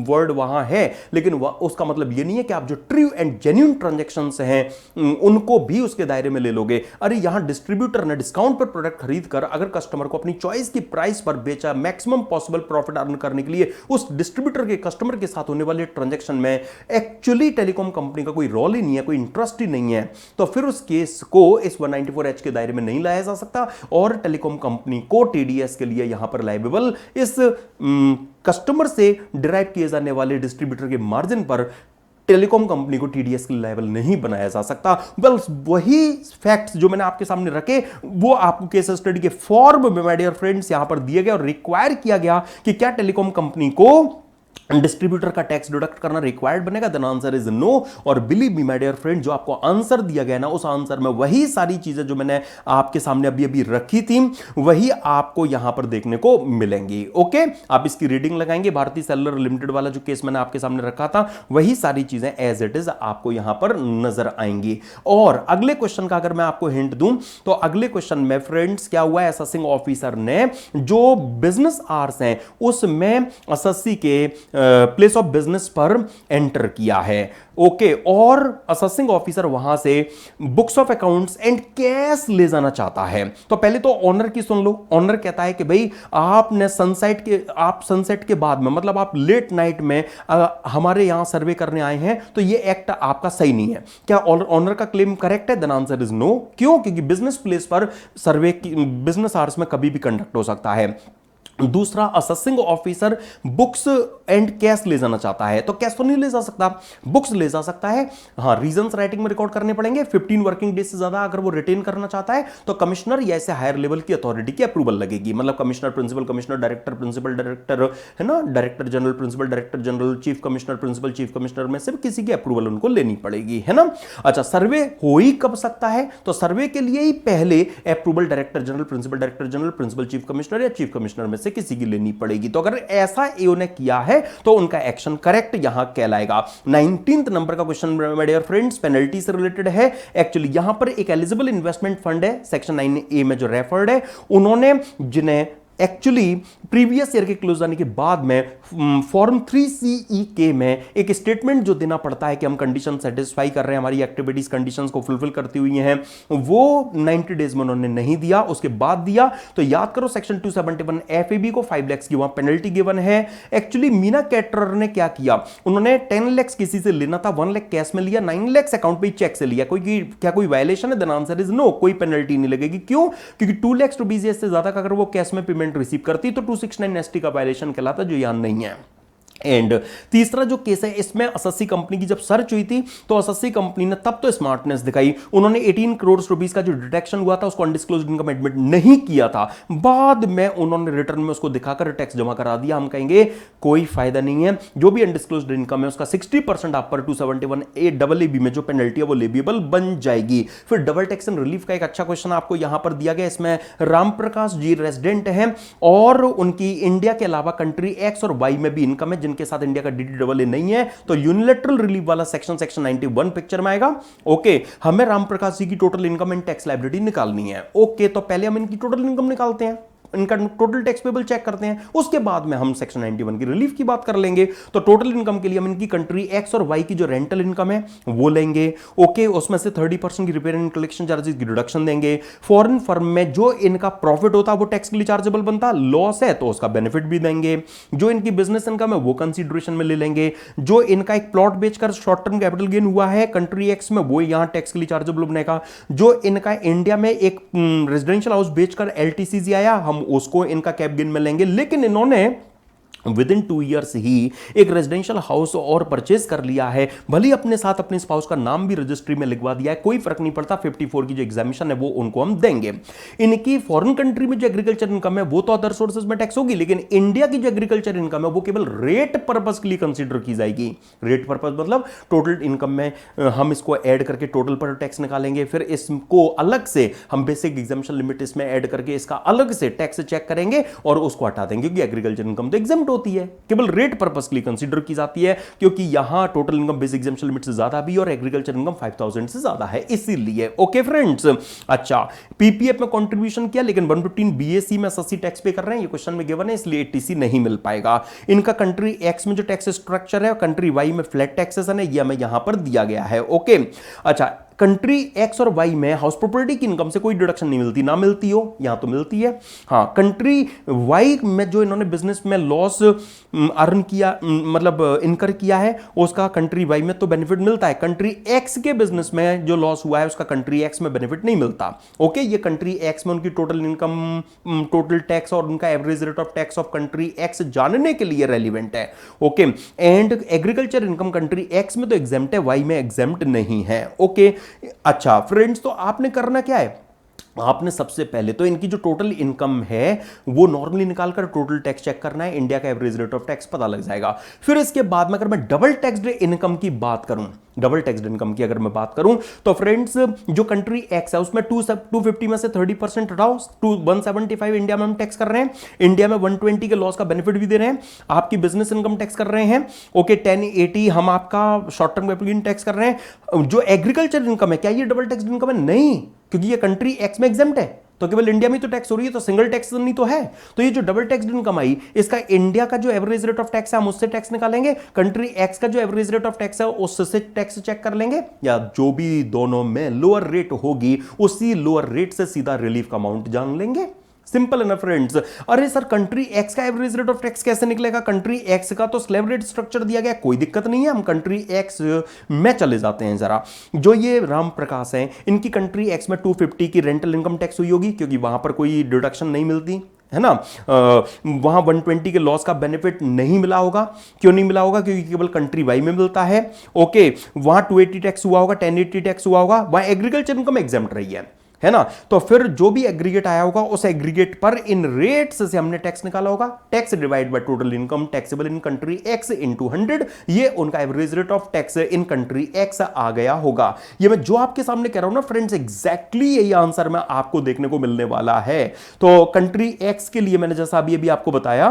वर्ड वहां है लेकिन उसका मतलब यह नहीं है कि आप जो ट्रू एंड जेन्युइन ट्रांजैक्शंस हैं उनको भी उसके दायरे में ले लोगे। अरे यहां डिस्ट्रीब्यूटर ने डिस्काउंट पर प्रोडक्ट खरीद कर अगर कस्टमर को अपनी चॉइस की प्राइस पर बेचा मैक्सिमम पॉसिबल प्रॉफिट अर्न करने के लिए, उस डिस्ट्रीब्यूटर के कस्टमर के साथ होने वाले ट्रांजैक्शन में एक्चुअली टेलीकॉम कंपनी का कोई रोल ही नहीं है, कोई इंटरेस्ट ही नहीं है, तो फिर उस केस को इस 194H के दायरे में नहीं लाया जा सकता और टेलीकॉम कंपनी को टीडीएस के लिए यहां पर लायबल इस कस्टमर से डिराइव किए जाने वाले डिस्ट्रीब्यूटर के मार्जिन पर टेलीकॉम कंपनी को टीडीएस के लेवल नहीं बनाया जा सकता। वेल वही फैक्ट्स जो मैंने आपके सामने रखे वो आपको केस स्टडी के फॉर्म में माय डियर फ्रेंड्स यहां पर दिए गए और रिक्वायर किया गया कि क्या टेलीकॉम कंपनी को डिस्ट्रीब्यूटर का टैक्स डिडक्ट करना रिक्वायर्ड बनेगा? Then answer is no. और believe me my dear friend, जो आपको आंसर दिया गया ना उस आंसर में वही सारी चीजें जो मैंने आपके सामने अभी अभी रखी थी वही आपको यहां पर देखने को मिलेंगी। ओके, आप इसकी रीडिंग लगाएंगे, भारतीय सेलुलर लिमिटेड वाला जो केस मैंने आपके सामने रखा था वही सारी चीजें एज इट इज आपको यहां पर नजर आएंगी। और अगले क्वेश्चन का अगर मैं आपको हिंट दूं तो अगले क्वेश्चन में फ्रेंड्स क्या हुआ, असेसिंग ऑफिसर ने जो बिजनेस आवर्स हैं उसमें एसएससी के प्लेस ऑफ बिजनेस पर एंटर किया है। ओके, और असेसिंग ऑफिसर वहां से books of accounts and cash ले जाना चाहता है। तो पहले तो ऑनर की सुन लो। ऑनर कहता है कि भाई आपने सनसेट के बाद में, मतलब आप लेट नाइट में हमारे यहां सर्वे करने आए हैं, तो ये एक्ट आपका सही नहीं है। क्या ऑनर का क्लेम करेक्ट है? Then answer is no. क्यों? क्योंकि बिजनेस प्लेस पर सर्वे बिजनेस आवर्स में कभी भी कंडक्ट हो सकता है। दूसरा, assessing officer books and cash ले जाना चाहता है, तो कैश तो नहीं ले जा सकता, बुक्स ले जा सकता है। हाँ, रीजंस राइटिंग में रिकॉर्ड करने पड़ेंगे। 15 वर्किंग डेज से ज्यादा अगर वो रिटेन करना चाहता है तो कमिश्नर या ऐसे हायर लेवल की अथॉरिटी की अप्रूवल लगेगी। मतलब commissioner, principal commissioner, director, principal director, है ना, director general, principal director general, chief commissioner, principal chief commissioner में से किसी की अप्रूवल उनको लेनी पड़ेगी, है ना। अच्छा, सर्वे हो ही कब सकता है? तो सर्वे के लिए ही पहले approval director general, principal director general, principal chief commissioner या चीफ कमिश्नर में से किसी की लेनी पड़ेगी। तो अगर ऐसा एओ ने किया है तो उनका एक्शन करेक्ट यहां कहलाएगा। 19th नंबर का question my dear friends penalty से रिलेटेड है। एक्चुअली यहां पर एक एलिजिबल इन्वेस्टमेंट फंड है, सेक्शन 9A में जो रेफर्ड है, उन्होंने जिन्हें एक्चुअली प्रीवियस ईयर के क्लोज आने के बाद में फॉर्म 3CE के में एक स्टेटमेंट जो देना पड़ता है कि हम कंडीशन सेटिस्फाई कर रहे हैं, हमारी एक्टिविटीज कंडीशंस को फुलफिल करती हुई हैं, वो 90 डेज में उन्होंने नहीं दिया, उसके बाद दिया। तो याद करो सेक्शन 271 FAB को 5 लाख की वहां पेनल्टी गिवन है। एक्चुअली मीना कैटरर ने क्या किया, उन्होंने 10 लाख किसी से लेना था, 1 लाख कैश में लिया, 9 लाख अकाउंट पे चेक से लिया। क्या कोई वायलेशन है? देन आंसर इज नो, कोई पेनल्टी नहीं लगेगी। क्यों? क्योंकि 2 लाख रुपीज से ज्यादा का अगर वो कैश में पेमेंट रिसीव करती तो 269 ST का वायलेशन कहलाता, जो यहां नहीं है। एंड तीसरा जो केस है, इसमें अससी कंपनी की जब सर्च हुई थी तो अससी कंपनी ने तब तो स्मार्टनेस दिखाई, उन्होंने 18 करोड़ रुपीस का जो डिटेक्शन हुआ था उसको अनडिस्क्लोज्ड इनकम एडमिट नहीं किया था। बाद में उन्होंने रिटर्न में उसको दिखाकर टैक्स जमा करा दिया। हम कहेंगे कोई फायदा नहीं है, जो भी अनडिस्क्लोज्ड इनकम है उसका 60% आप पर 271A में जो पेनल्टी है वो लेबिएबल बन जाएगी। फिर डबल टैक्सेशन रिलीफ का एक अच्छा क्वेश्चन आपको यहां पर दिया गया। इसमें राम प्रकाश जी रेजिडेंट हैं और उनकी इंडिया के अलावा कंट्री एक्स और वाई में भी इनकम है जिनके साथ इंडिया का DDAA नहीं है, तो यूनिलैटरल रिलीफ वाला सेक्शन 91 पिक्चर में आएगा। ओके, हमें राम प्रकाश जी की total income and tax liability निकालनी है। ओके, तो पहले हम इनकी टोटल इनकम निकालते हैं, इनका टोटल टैक्स पेबल चेक करते हैं, उसके बाद में हम सेक्शन 91 की रिलीफ की बात कर लेंगे। तो टोटल इनकम के लिए हम इनकी कंट्री एक्स और वाई की जो रेंटल इनकम है वो लेंगे। ओके, उसमें से 30% की रिपेयर एंड कलेक्शन चार्जेस की रिडक्शन देंगे। फॉरेन फर्म में जो इनका प्रॉफिट होता है वो टैक्स के लिए चार्जेबल बनता, लॉस है तो उसका बेनिफिट भी देंगे। जो इनकी बिजनेस इनकम है वो कंसीडरेशन में ले लेंगे। जो इनका एक प्लॉट बेचकर शॉर्ट टर्म कैपिटल गेन हुआ है कंट्री एक्स में, वो यहां टैक्स के लिए चार्जेबल बनेगा। जो इनका इंडिया में एक रेजिडेंशियल हाउस बेचकर LTCG आया, हम उसको इनका कैप गेन में लेंगे। लेकिन इन्होंने विद इन 2 ईयर्स ही एक रेजिडेंशियल हाउस और परचेज कर लिया है, भले अपने साथ अपने स्पाउस का नाम भी रजिस्ट्री में लिखवा दिया है, कोई फर्क नहीं पड़ता। 54 की जो एग्जामिशन है वो उनको हम देंगे। इनकी फॉरेन कंट्री में जो एग्रीकल्चर इनकम है वो तो अदर सोर्सेज में टैक्स होगी, लेकिन इंडिया की जो एग्रीकल्चर इनकम है वो केवल रेट पर्पस के लिए कंसीडर की जाएगी। रेट पर्पस मतलब टोटल इनकम में हम इसको ऐड करके टोटल पर टैक्स निकालेंगे, फिर इसको अलग से हम बेसिक एग्जामिशन लिमिट इसमें ऐड करके इसका अलग से टैक्स चेक करेंगे और उसको हटा देंगे, क्योंकि एग्रीकल्चर इनकम तो एग्जाम्प्ट होती है, केवल रेट पर्पस के लिए कंसीडर की जाती है, क्योंकि यहां total income basic exemption limit से ज्यादा भी और एग्रीकल्चर इनकम 5000 से ज्यादा है, इसीलिए। ओके फ्रेंड्स, अच्छा, पीपीएफ में कंट्रीब्यूशन किया लेकिन 115 बीएससी में 80 टैक्स पे कर रहे हैं, ये क्वेश्चन में गिवन है, इसलिए 80 नहीं मिल पाएगा। इनका कंट्री एक्स में जो टैक्स स्ट्रक्चर है, कंट्री वाई में फ्लैट टैक्सेशन है, ये हमें यहां पर दिया गया है। ओके, अच्छा, कंट्री एक्स और वाई में हाउस प्रॉपर्टी की इनकम से कोई डिडक्शन नहीं मिलती, ना मिलती हो, यहां तो मिलती है। हाँ, कंट्री वाई में जो इन्होंने बिजनेस में लॉस अर्न किया, मतलब इनकर किया है, उसका कंट्री वाई में तो बेनिफिट मिलता है। कंट्री एक्स के बिजनेस में जो लॉस हुआ है उसका कंट्री एक्स में बेनिफिट नहीं मिलता। ओके, ये कंट्री एक्स में उनकी टोटल इनकम, टोटल टैक्स और उनका average rate of tax of country x जानने के लिए रेलिवेंट है। Okay, and agriculture income country x में तो एग्जेम्प्ट है, वाई में एग्जेम्प्ट नहीं है। ओके, अच्छा फ्रेंड्स, तो आपने करना क्या है, आपने सबसे पहले तो इनकी जो टोटल इनकम है वो नॉर्मली निकालकर टोटल टैक्स चेक करना है, इंडिया का एवरेज रेट ऑफ टैक्स पता लग जाएगा। फिर इसके बाद में अगर मैं डबल टैक्स्ड इनकम की बात करूं, डबल टैक्स्ड इनकम की अगर मैं बात करूं, तो फ्रेंड्स जो कंट्री एक्स है उसमें 250 में से 30% हटाओ, 175 इंडिया में हम टैक्स कर रहे हैं, इंडिया में 120 के लॉस का बेनिफिट भी दे रहे हैं, आपकी बिजनेस इनकम टैक्स कर रहे हैं। ओके, 1080 हम आपका short term capital gain tax कर रहे हैं। जो एग्रीकल्चर इनकम है, क्या ये डबल टैक्स्ड इनकम है? नहीं, क्योंकि ये कंट्री एक्स में एग्जेम्प्ट है, तो केवल इंडिया में तो टैक्स हो रही है, तो सिंगल टैक्स नहीं तो है। तो ये जो डबल टैक्स इनकम आई, इसका इंडिया का जो एवरेज रेट ऑफ टैक्स है हम उससे टैक्स निकालेंगे, कंट्री एक्स का जो एवरेज रेट ऑफ टैक्स है उससे टैक्स चेक कर लेंगे, या जो भी दोनों में लोअर रेट होगी उसी लोअर रेट से सीधा रिलीफ का अमाउंट जान लेंगे। सिंपल है ना फ्रेंड्स। अरे सर कंट्री एक्स का एवरेज रेट ऑफ टैक्स कैसे निकलेगा? कंट्री एक्स का तो स्लैब रेट स्ट्रक्चर दिया गया, कोई दिक्कत नहीं है, हम कंट्री एक्स में चले जाते हैं जरा। जो ये राम प्रकाश हैं, इनकी कंट्री एक्स में 250 की रेंटल इनकम टैक्स हुई होगी, क्योंकि वहां पर कोई डिडक्शन नहीं मिलती है ना। वहां 120 के लॉस का बेनिफिट नहीं मिला होगा। क्यों नहीं मिला होगा? क्योंकि केवल कंट्री वाई में मिलता है। ओके, वहां 280 टैक्स हुआ होगा, 1080 टैक्स हुआ होगा, वहां एग्रीकल्चर इनकम एग्जेम्प्ट रही है ना। तो फिर जो भी एग्रीगेट आया होगा उस एग्रीगेट पर इन रेट्स से हमने टैक्स निकाला होगा। Tax divide by total income taxable in country X into 100, ये उनका average rate of tax in country X आ गया होगा। ये मैं जो आपके सामने कह रहा हूं ना फ्रेंड्स, एग्जैक्टली यही आंसर में आपको देखने को मिलने वाला है। तो कंट्री एक्स के लिए मैंने जैसा अभी आपको बताया,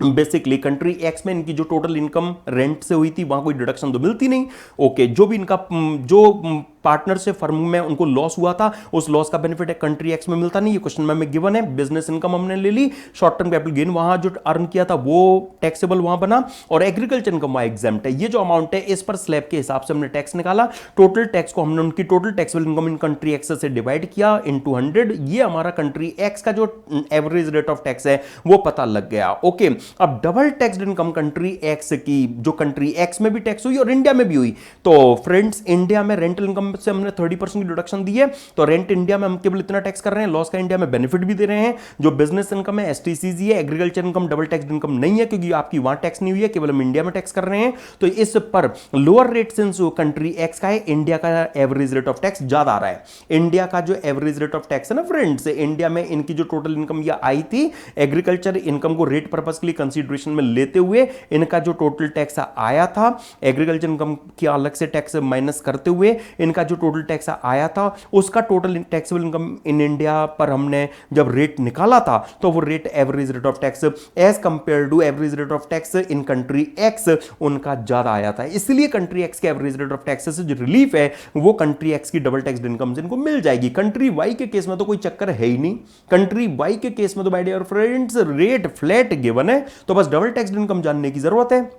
बेसिकली कंट्री एक्स में इनकी जो टोटल इनकम रेंट से हुई थी वहां कोई डिडक्शन तो मिलती नहीं। ओके, जो भी इनका जो पार्टनर से फर्म में उनको लॉस हुआ था उस लॉस का बेनिफिट है कंट्री एक्स में मिलता नहीं, ये क्वेश्चन में गिवन है। बिजनेस इनकम हमने ले ली, शॉर्ट टर्म कैपिटल गेन वहां जो अर्न किया था वो टैक्सेबल वहां बना, और एग्रीकल्चर इनकम वहां एग्जाम्प्ट है। ये जो अमाउंट है इस पर स्लैब के हिसाब से हमने टैक्स निकाला, टोटल टैक्स को हमने उनकी टोटल टैक्सेबल इनकम इन कंट्री एक्स से डिवाइड किया इनटू 100, ये हमारा कंट्री एक्स का जो एवरेज रेट ऑफ टैक्स है वो पता लग गया। ओके, अब double taxed income country X की, जो कंट्री एक्स में भी टैक्स हुई और इंडिया में भी हुई, तो फ्रेंड्स इंडिया में रेंटल इनकम से हमने 30% की डिडक्शन दी है, तो रेंट इंडिया में हम केवल इतना टैक्स कर रहे हैं, लॉस का इंडिया में बेनिफिट भी दे रहे हैं। जो बिजनेस इनकम है एसटीसीजी है, agriculture income double tax income नहीं है क्योंकि आपकी वहां टैक्स नहीं हुई है, केवल हम इंडिया में टैक्स कर रहे हैं। तो इस पर lower rate since country x का है, इंडिया का एवरेज रेट ऑफ टैक्स ज्यादा आ रहा है। इंडिया का जो एवरेज रेट ऑफ टैक्स है ना फ्रेंड्स, इंडिया में इनकी जो टोटल इनकम ये आई थी, एग्रीकल्चर इनकम को रेट पर्पस के लिए कंसीडरेशन में लेते हुए इनका जो टोटल टैक्स आया था, एग्रीकल्चर इनकम की अलग से टैक्स माइनस करते हुए इनका जो टोटल टैक्स आया था उसका total taxable income in India पर हमने जब रेट निकाला था तो वो rate average rate of tax as compare to average rate of tax in country X उनका ज्यादा आया था। इसलिए कंट्री एक्स के एवरेज रेट ऑफ टैक्स से जो रिलीफ है वो कंट्री एक्स की डबल टैक्स इनकम से इनको मिल जाएगी। कंट्री वाई के केस में तो कोई चक्कर है ही नहीं। कंट्री वाई के केस में तो my dear friends rate flat given है, तो बस डबल टैक्स इनकम जानने की जरूरत है।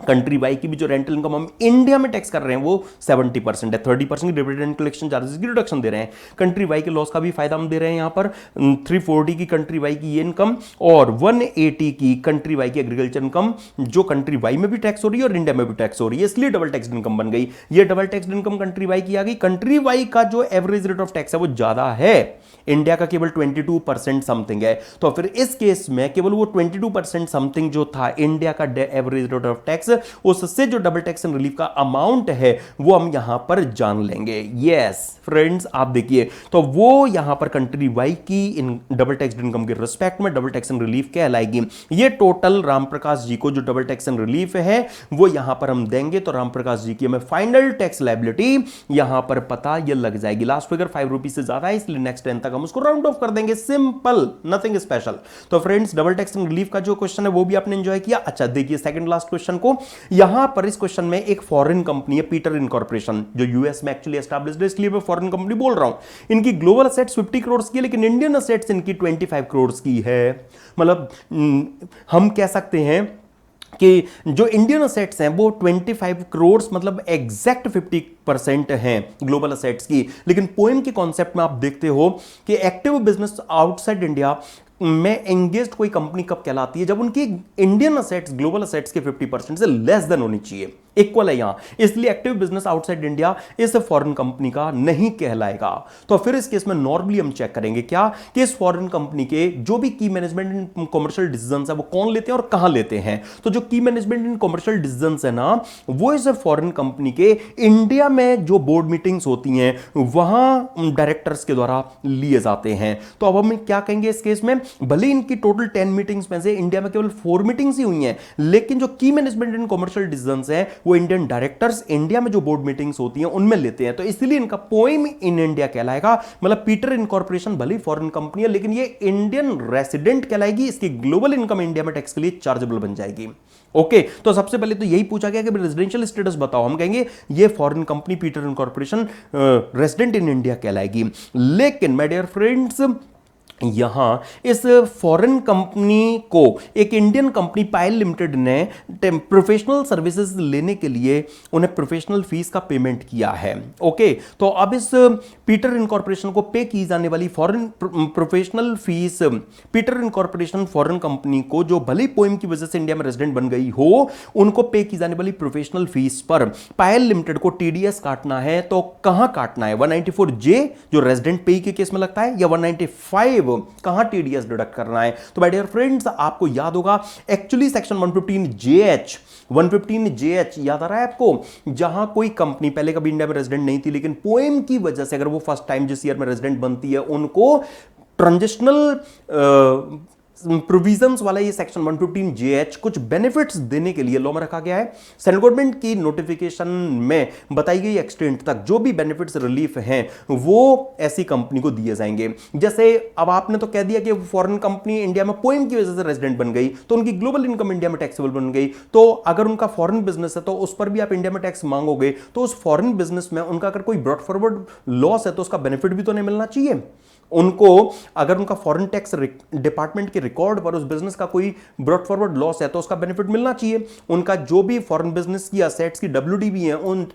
कंट्री वाई की भी जो रेंटल इनकम हम इंडिया में टैक्स कर रहे हैं वो 70% है, 30% की डिविडेंड कलेक्शन चार्जेस की रिडक्शन दे रहे हैं। कंट्री वाई के लॉस का भी फायदा हम दे रहे हैं यहाँ पर। 340 की कंट्री वाई की ये इनकम और 180 की कंट्री वाई की एग्रीकल्चर इनकम, जो कंट्री वाई में भी टैक्स हो रही है और इंडिया में भी टैक्स हो रही है, इसलिए डबल टैक्स इनकम बन गई। ये double tax income country Y की आ गई। कंट्री वाई का जो एवरेज रेट ऑफ टैक्स है वो ज्यादा है, इंडिया का केवल 22% समथिंग है। तो फिर इस केस में केवल वो 22% समथिंग जो था इंडिया का एवरेज रेट ऑफ टैक्स, उससे जो डबल टैक्स एंड रिलीफ का अमाउंट है वो हम यहां पर जान लेंगे। यस फ्रेंड्स, आप देखिए तो वो यहां पर कंट्री वाई की इन डबल टैक्स इनकम के रिस्पेक्ट में डबल टैक्स एंड रिलीफ कहलाएगी। ये टोटल रामप्रकाश जी को जो डबल टैक्स एंड रिलीफ है वो यहां पर हम देंगे, तो रामप्रकाश जी की हमें फाइनल टैक्स लायबिलिटी यहां पर पता ये लग जाएगी। लास्ट फिगर 5 रुपीज से ज्यादा है, इसलिए नेक्स्ट 10 तक हम उसको राउंड ऑफ कर देंगे। Simple, nothing special. तो friends double tax and relief का जो क्वेश्चन है वो भी आपने एंजॉय किया। अच्छा देखिए सेकंड लास्ट क्वेश्चन को, यहां पर इस क्वेश्चन में एक फॉरेन कंपनी है पीटर इनकॉर्पोरेशन, जो यूएस में एक्चुअली एस्टैब्लिश्ड है, इसलिए मैं फॉरेन कंपनी बोल रहा हूं। इनकी ग्लोबल असेट्स 50 करोड़ की है, लेकिन इंडियन असेट्स इनकी 25 करोड़ की है। मतलब हम कह सकते हैं कि जो इंडियन असेट्स हैं वो 25 करोड़ मतलब एग्जैक्ट 50% हैं ग्लोबल असेट्स की। लेकिन पोएम के कॉन्सेप्ट में आप देखते हो कि एक्टिव बिजनेस आउटसाइड इंडिया में एंगेज्ड कोई कंपनी कब कहलाती है, जब उनकी इंडियन असेट्स ग्लोबल असेट्स के 50% से लेस देन होनी चाहिए, इक्वल है यहां। इसलिए एक्टिव बिजनेस आउटसाइड इंडिया इस फॉरेन कंपनी का नहीं कहलाएगा। तो फिर इस केस में नॉर्मली हम चेक करेंगे क्या कि इस फॉरेन कंपनी के जो भी की मैनेजमेंट इन कमर्शियल डिसीजंस है वो कौन लेते हैं और कहां लेते हैं। तो जो की मैनेजमेंट इन कमर्शियल डिसीजंस है ना, वो इस फॉरेन कंपनी के इंडिया में जो बोर्ड मीटिंग्स होती हैं वहां डायरेक्टर्स के द्वारा लिए जाते हैं। तो अब हम क्या कहेंगे इस केस में, भले इनकी टोटल 10 मीटिंग्स में से इंडिया में केवल 4 मीटिंग्स ही हुई हैं, लेकिन जो की मैनेजमेंट इन कमर्शियल डिसीजंस है वो इंडियन डायरेक्टर्स इंडिया में जो बोर्ड मीटिंग्स होती हैं उनमें लेते हैं। तो इसलिए इनका पोएम इन इंडिया कहलाएगा। मतलब पीटर इनकॉर्पोरेशन भले फॉरेन कंपनी है लेकिन ये इंडियन रेसिडेंट कहलाएगी, इसकी ग्लोबल इनकम इंडिया में टैक्स के लिए चार्जेबल बन जाएगी। ओके, तो सबसे पहले तो यही पूछा गया कि रेजिडेंशियल स्टेटस बताओ, हम कहेंगे ये foreign company Peter incorporation resident in India कहलाएगी। लेकिन माय डियर फ्रेंड्स यहां इस फॉरेन कंपनी को एक इंडियन कंपनी पायल लिमिटेड ने प्रोफेशनल सर्विसेज लेने के लिए उन्हें प्रोफेशनल फीस का पेमेंट किया है। ओके, तो अब इस पीटर इनकॉर्पोरेशन को पे की जाने वाली foreign professional fees Peter incorporation foreign company को, जो भले पोएम की वजह से इंडिया में रेजिडेंट बन गई हो, उनको पे की जाने वाली प्रोफेशनल फीस पर पायल लिमिटेड को टीडीएस काटना है। तो कहां काटना है? 194J जो रेजिडेंट पे के केस में लगता है, या 195 कहां टीडीएस डिडक्ट करना है? तो माय डियर फ्रेंड्स, आपको याद होगा एक्चुअली सेक्शन 115JH याद आ रहा है आपको, जहां कोई कंपनी पहले कभी इंडिया में रेजिडेंट नहीं थी, लेकिन पोएम की वजह से अगर वो फर्स्ट टाइम जिस ईयर में रेजिडेंट बनती है, उनको ट्रांजिशनल प्रोविजंस वाला ये सेक्शन 115JH कुछ बेनिफिट्स देने के लिए लॉ में रखा गया है। सेंट्रल गवर्नमेंट की नोटिफिकेशन में बताई गई एक्सटेंट तक जो भी बेनिफिट्स रिलीफ हैं वो ऐसी कंपनी को दिए जाएंगे। जैसे अब आपने तो कह दिया कि फॉरेन कंपनी इंडिया में पोएम की वजह से रेजिडेंट बन गई, तो उनकी ग्लोबल इनकम इंडिया में टैक्सेबल बन गई। तो अगर उनका फॉरेन बिजनेस है तो उस पर भी आप इंडिया में टैक्स मांगोगे, तो उस फॉरेन बिजनेस में उनका अगर कोई ब्रॉड फॉरवर्ड लॉस है तो उसका बेनिफिट भी तो नहीं मिलना चाहिए उनको। अगर उनका फॉरेन टैक्स डिपार्टमेंट के रिकॉर्ड पर उस बिजनेस का कोई ब्रॉड फॉरवर्ड लॉस है तो उसका बेनिफिट मिलना चाहिए। उनका जो भी फॉरेन बिजनेस की असेट्स की WDB है, उन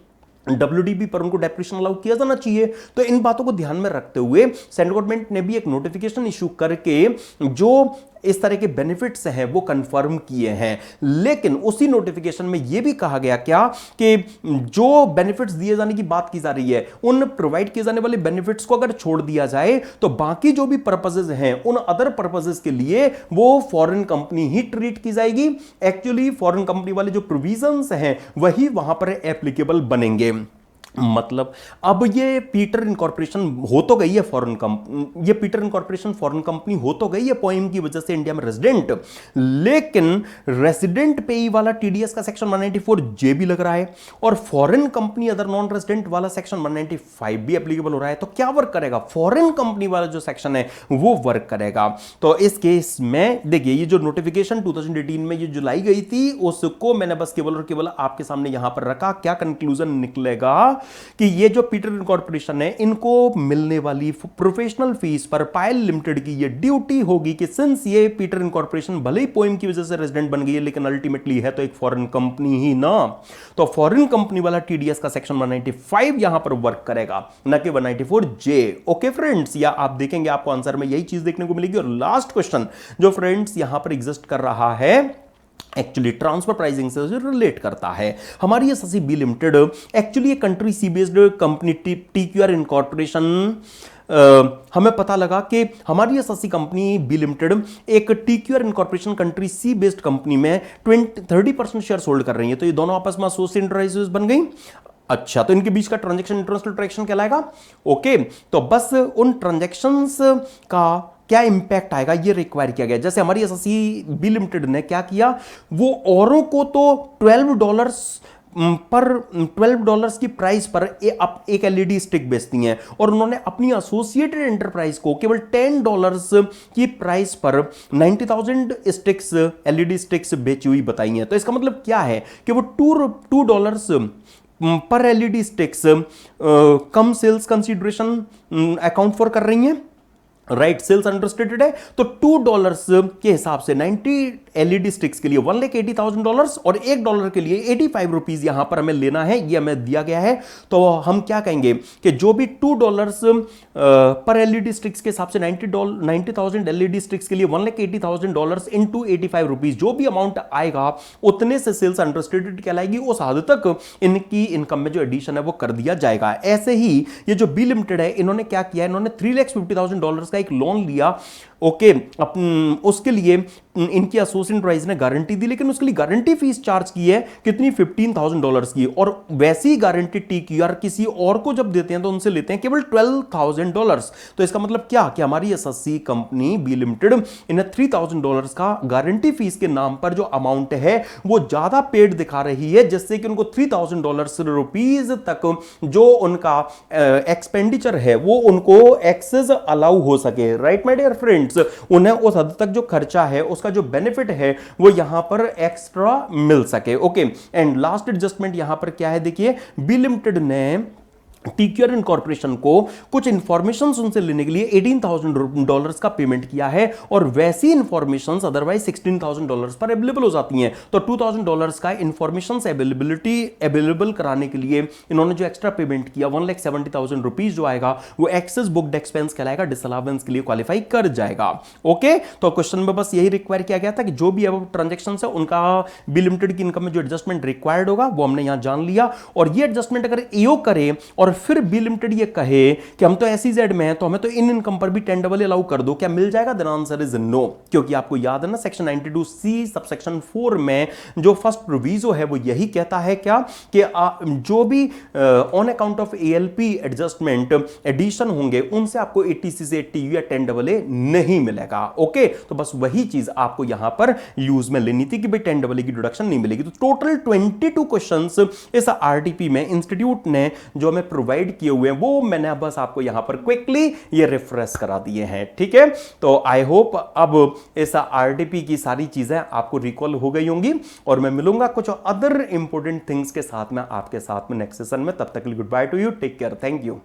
WDB पर उनको डेप्रिसिएशन अलाउ किया जाना चाहिए। तो इन बातों को ध्यान में रखते हुए सेंट्रल गवर्नमेंट ने भी एक नोटिफिकेशन इशू करके जो इस तरह के बेनिफिट्स हैं वो कंफर्म किए हैं। लेकिन उसी नोटिफिकेशन में यह भी कहा गया क्या कि जो बेनिफिट्स दिए जाने की बात की जा रही है, उन प्रोवाइड किए जाने वाले बेनिफिट्स को अगर छोड़ दिया जाए तो बाकी जो भी पर्पसेस हैं उन अदर पर्पसेस के लिए वो फॉरेन कंपनी ही ट्रीट की जाएगी। एक्चुअली फॉरेन कंपनी वाले जो प्रोविजंस हैं वही वहां पर एप्लीकेबल बनेंगे। मतलब अब ये पीटर इनकॉर्पोरेशन हो तो गई है ये पीटर इनकॉर्पोरेशन फॉरेन कंपनी हो तो गई है पोएम की वजह से इंडिया में रेजिडेंट, लेकिन रेजिडेंट पेई वाला टीडीएस का सेक्शन 194J भी लग रहा है और foreign company other non resident वाला सेक्शन 195 भी एप्लीकेबल हो रहा है। तो क्या वर्क करेगा? फॉरेन कंपनी वाला जो सेक्शन है वो वर्क करेगा। तो इस केस में देखिए, ये जो नोटिफिकेशन 2018 में ये जो लाई गई थी उसको मैंने बस केवल और केवल आपके सामने यहां पर रखा। क्या कंक्लूजन निकलेगा कि ये जो पीटर इनकॉर्पोरेशन है इनको मिलने वाली प्रोफेशनल फीस पर पायल लिमिटेड की ये ड्यूटी होगी कि सिंस ये पीटर इनकॉर्पोरेशन भले ही पोएम की वजह से रेजिडेंट बन गई है, लेकिन अल्टीमेटली है तो एक फॉरेन कंपनी ही ना, तो फॉरेन कंपनी वाला टीडीएस का सेक्शन 195 यहां पर वर्क करेगा, न कि 194J। ओके फ्रेंड्स, या आप देखेंगे आपको आंसर में यही चीज देखने को मिलेगी। और लास्ट क्वेश्चन जो फ्रेंड्स यहां पर एग्जिस्ट कर रहा है एक्चुअली ट्रांसफर प्राइसिंग से रिलेट करता है। हमारी एसएससी बी लिमिटेड एक्चुअली एक country C based company TQR incorporation, हमें पता लगा कि हमारी एसएससी कंपनी बी लिमिटेड एक TQR incorporation country C based company में 30% शेयर होल्ड कर रही है। तो ये दोनों आपस में एसोसिएट एंटरप्राइजेस बन गई। अच्छा, तो इनके बीच का ट्रांजैक्शन इंटरनेशनल ट्रांजैक्शन कहलाएगा। ओके, तो बस उन ट्रांजैक्शंस का क्या इंपैक्ट आएगा ये रिक्वायर किया गया। जैसे हमारी एसएससी बी लिमिटेड ने क्या किया, वो औरों को तो $12 की प्राइस पर एक एलईडी स्टिक बेचती हैं और उन्होंने अपनी एसोसिएटेड एंटरप्राइज को केवल $10 की प्राइस पर 90,000 स्टिक्स एलईडी स्टिक्स बेची हुई बताई हैं। तो इसका मतलब क्या है कि वो $2 पर LED sticks cum sales consideration account for कर रही हैं। राइट, सेल्स अंडरस्टेटेड है तो $2 के हिसाब से 90 एलईडी स्टिक्स के लिए $1,80,000 और $1 के लिए 85 रुपीज यहां पर हमें लेना है, ये हमें दिया गया है। तो हम क्या कहेंगे कि जो भी $2 पर एलईडी स्टिक्स के हिसाब से 90,000 एलईडी स्टिक्स के लिए $1,80,000 इंटू 85 रुपीज जो भी अमाउंट आएगा उतने से सेल्स अंडरस्टेटेड कहलाएगी। उस हद तक इनकी इनकम में जो एडिशन है वो कर दिया जाएगा। ऐसे ही ये जो बी लिमिटेड है इन्होंने क्या किया, इन्होंने $3,50,000 का एक लोन लिया। ओके, उसके लिए इनकी एसोसिएट प्राइस ने गारंटी दी, लेकिन उसके लिए गारंटी फीस चार्ज की है कितनी, $15,000 की। और वैसी गारंटी TQR किसी और को जब देते हैं तो उनसे लेते हैं केवल $12,000। तो इसका मतलब क्या कि हमारी एसएससी कंपनी बी लिमिटेड इन्हें $3,000 का गारंटी फीस के नाम पर जो अमाउंट है वो ज्यादा पेड दिखा रही है, जिससे कि उनको $3,000 तक जो उनका एक्सपेंडिचर है वो उनको एक्सेस अलाउ हो सके। राइट माय डियर फ्रेंड्स, उन्हें उस हद तक जो खर्चा है उसका जो बेनिफिट है वो यहां पर एक्स्ट्रा मिल सके। ओके, एंड लास्ट एडजस्टमेंट यहां पर क्या है, देखिए बी लिमिटेड ने टीक्यूआर इनकॉर्पोरेशन को कुछ इंफॉर्मेशन उनसे लेने के लिए $18,000 का पेमेंट किया है, और वैसी इंफॉर्मेशन अदरवाइज $16,000 पर अवेलेबल हो जाती हैं। तो $2,000 का इंफॉर्मेशन अवेलेबल कराने के लिए इन्होंने जो एक्स्ट्रा पेमेंट किया ₹1,70,000 जो आएगा वो एक्सेस बुक्ड एक्सपेंस कहलाएगा, डिसअलावेंस के लिए क्वालिफाई कर जाएगा। ओके, तो क्वेश्चन में बस यही रिक्वायर किया गया था कि जो भी अब ट्रांजेक्शन है उनका बी लिमिटेड की इनकम में जो एडजस्टमेंट रिक्वायर्ड होगा वो हमने यहां जान लिया। और ये एडजस्टमेंट अगर एओ करे और फिर बी लिमिटेड ये कहे कि हम तो एसईजेड में हैं तो हमें तो इन इनकम पर भी 10 अलाउ कर दो, क्या मिल जाएगा? द आंसर इज नो, क्योंकि आपको याद है ना सेक्शन 92C सबसेक्शन 4 में जो फर्स्ट प्रोविजो है वो यही कहता है क्या कि जो भी on account of ALP adjustment addition होंगे उनसे आपको 80C से 80U या 10AA नहीं मिलेगा। ओके, तो बस वही चीज आपको यहां पर यूज में लेनी थी कि भाई 10AA की डिडक्शन नहीं मिलेगी। तो टोटल 22 क्वेश्चंस इस आरटीपी में इंस्टीट्यूट ने जो हमें प्रोवाइड किए हुए हैं वो मैंने बस आपको यहां पर क्विकली ये रिफ्रेश करा दिए हैं। ठीक है, तो आई होप अब इस आरटीपी की सारी चीजें आपको रिकॉल हो गई होंगी, और मैं मिलूंगा कुछ अदर इंपॉर्टेंट थिंग्स के साथ में आपके साथ में नेक्स्ट सेशन में। तब तक के लिए goodbye to you, take care, thank you.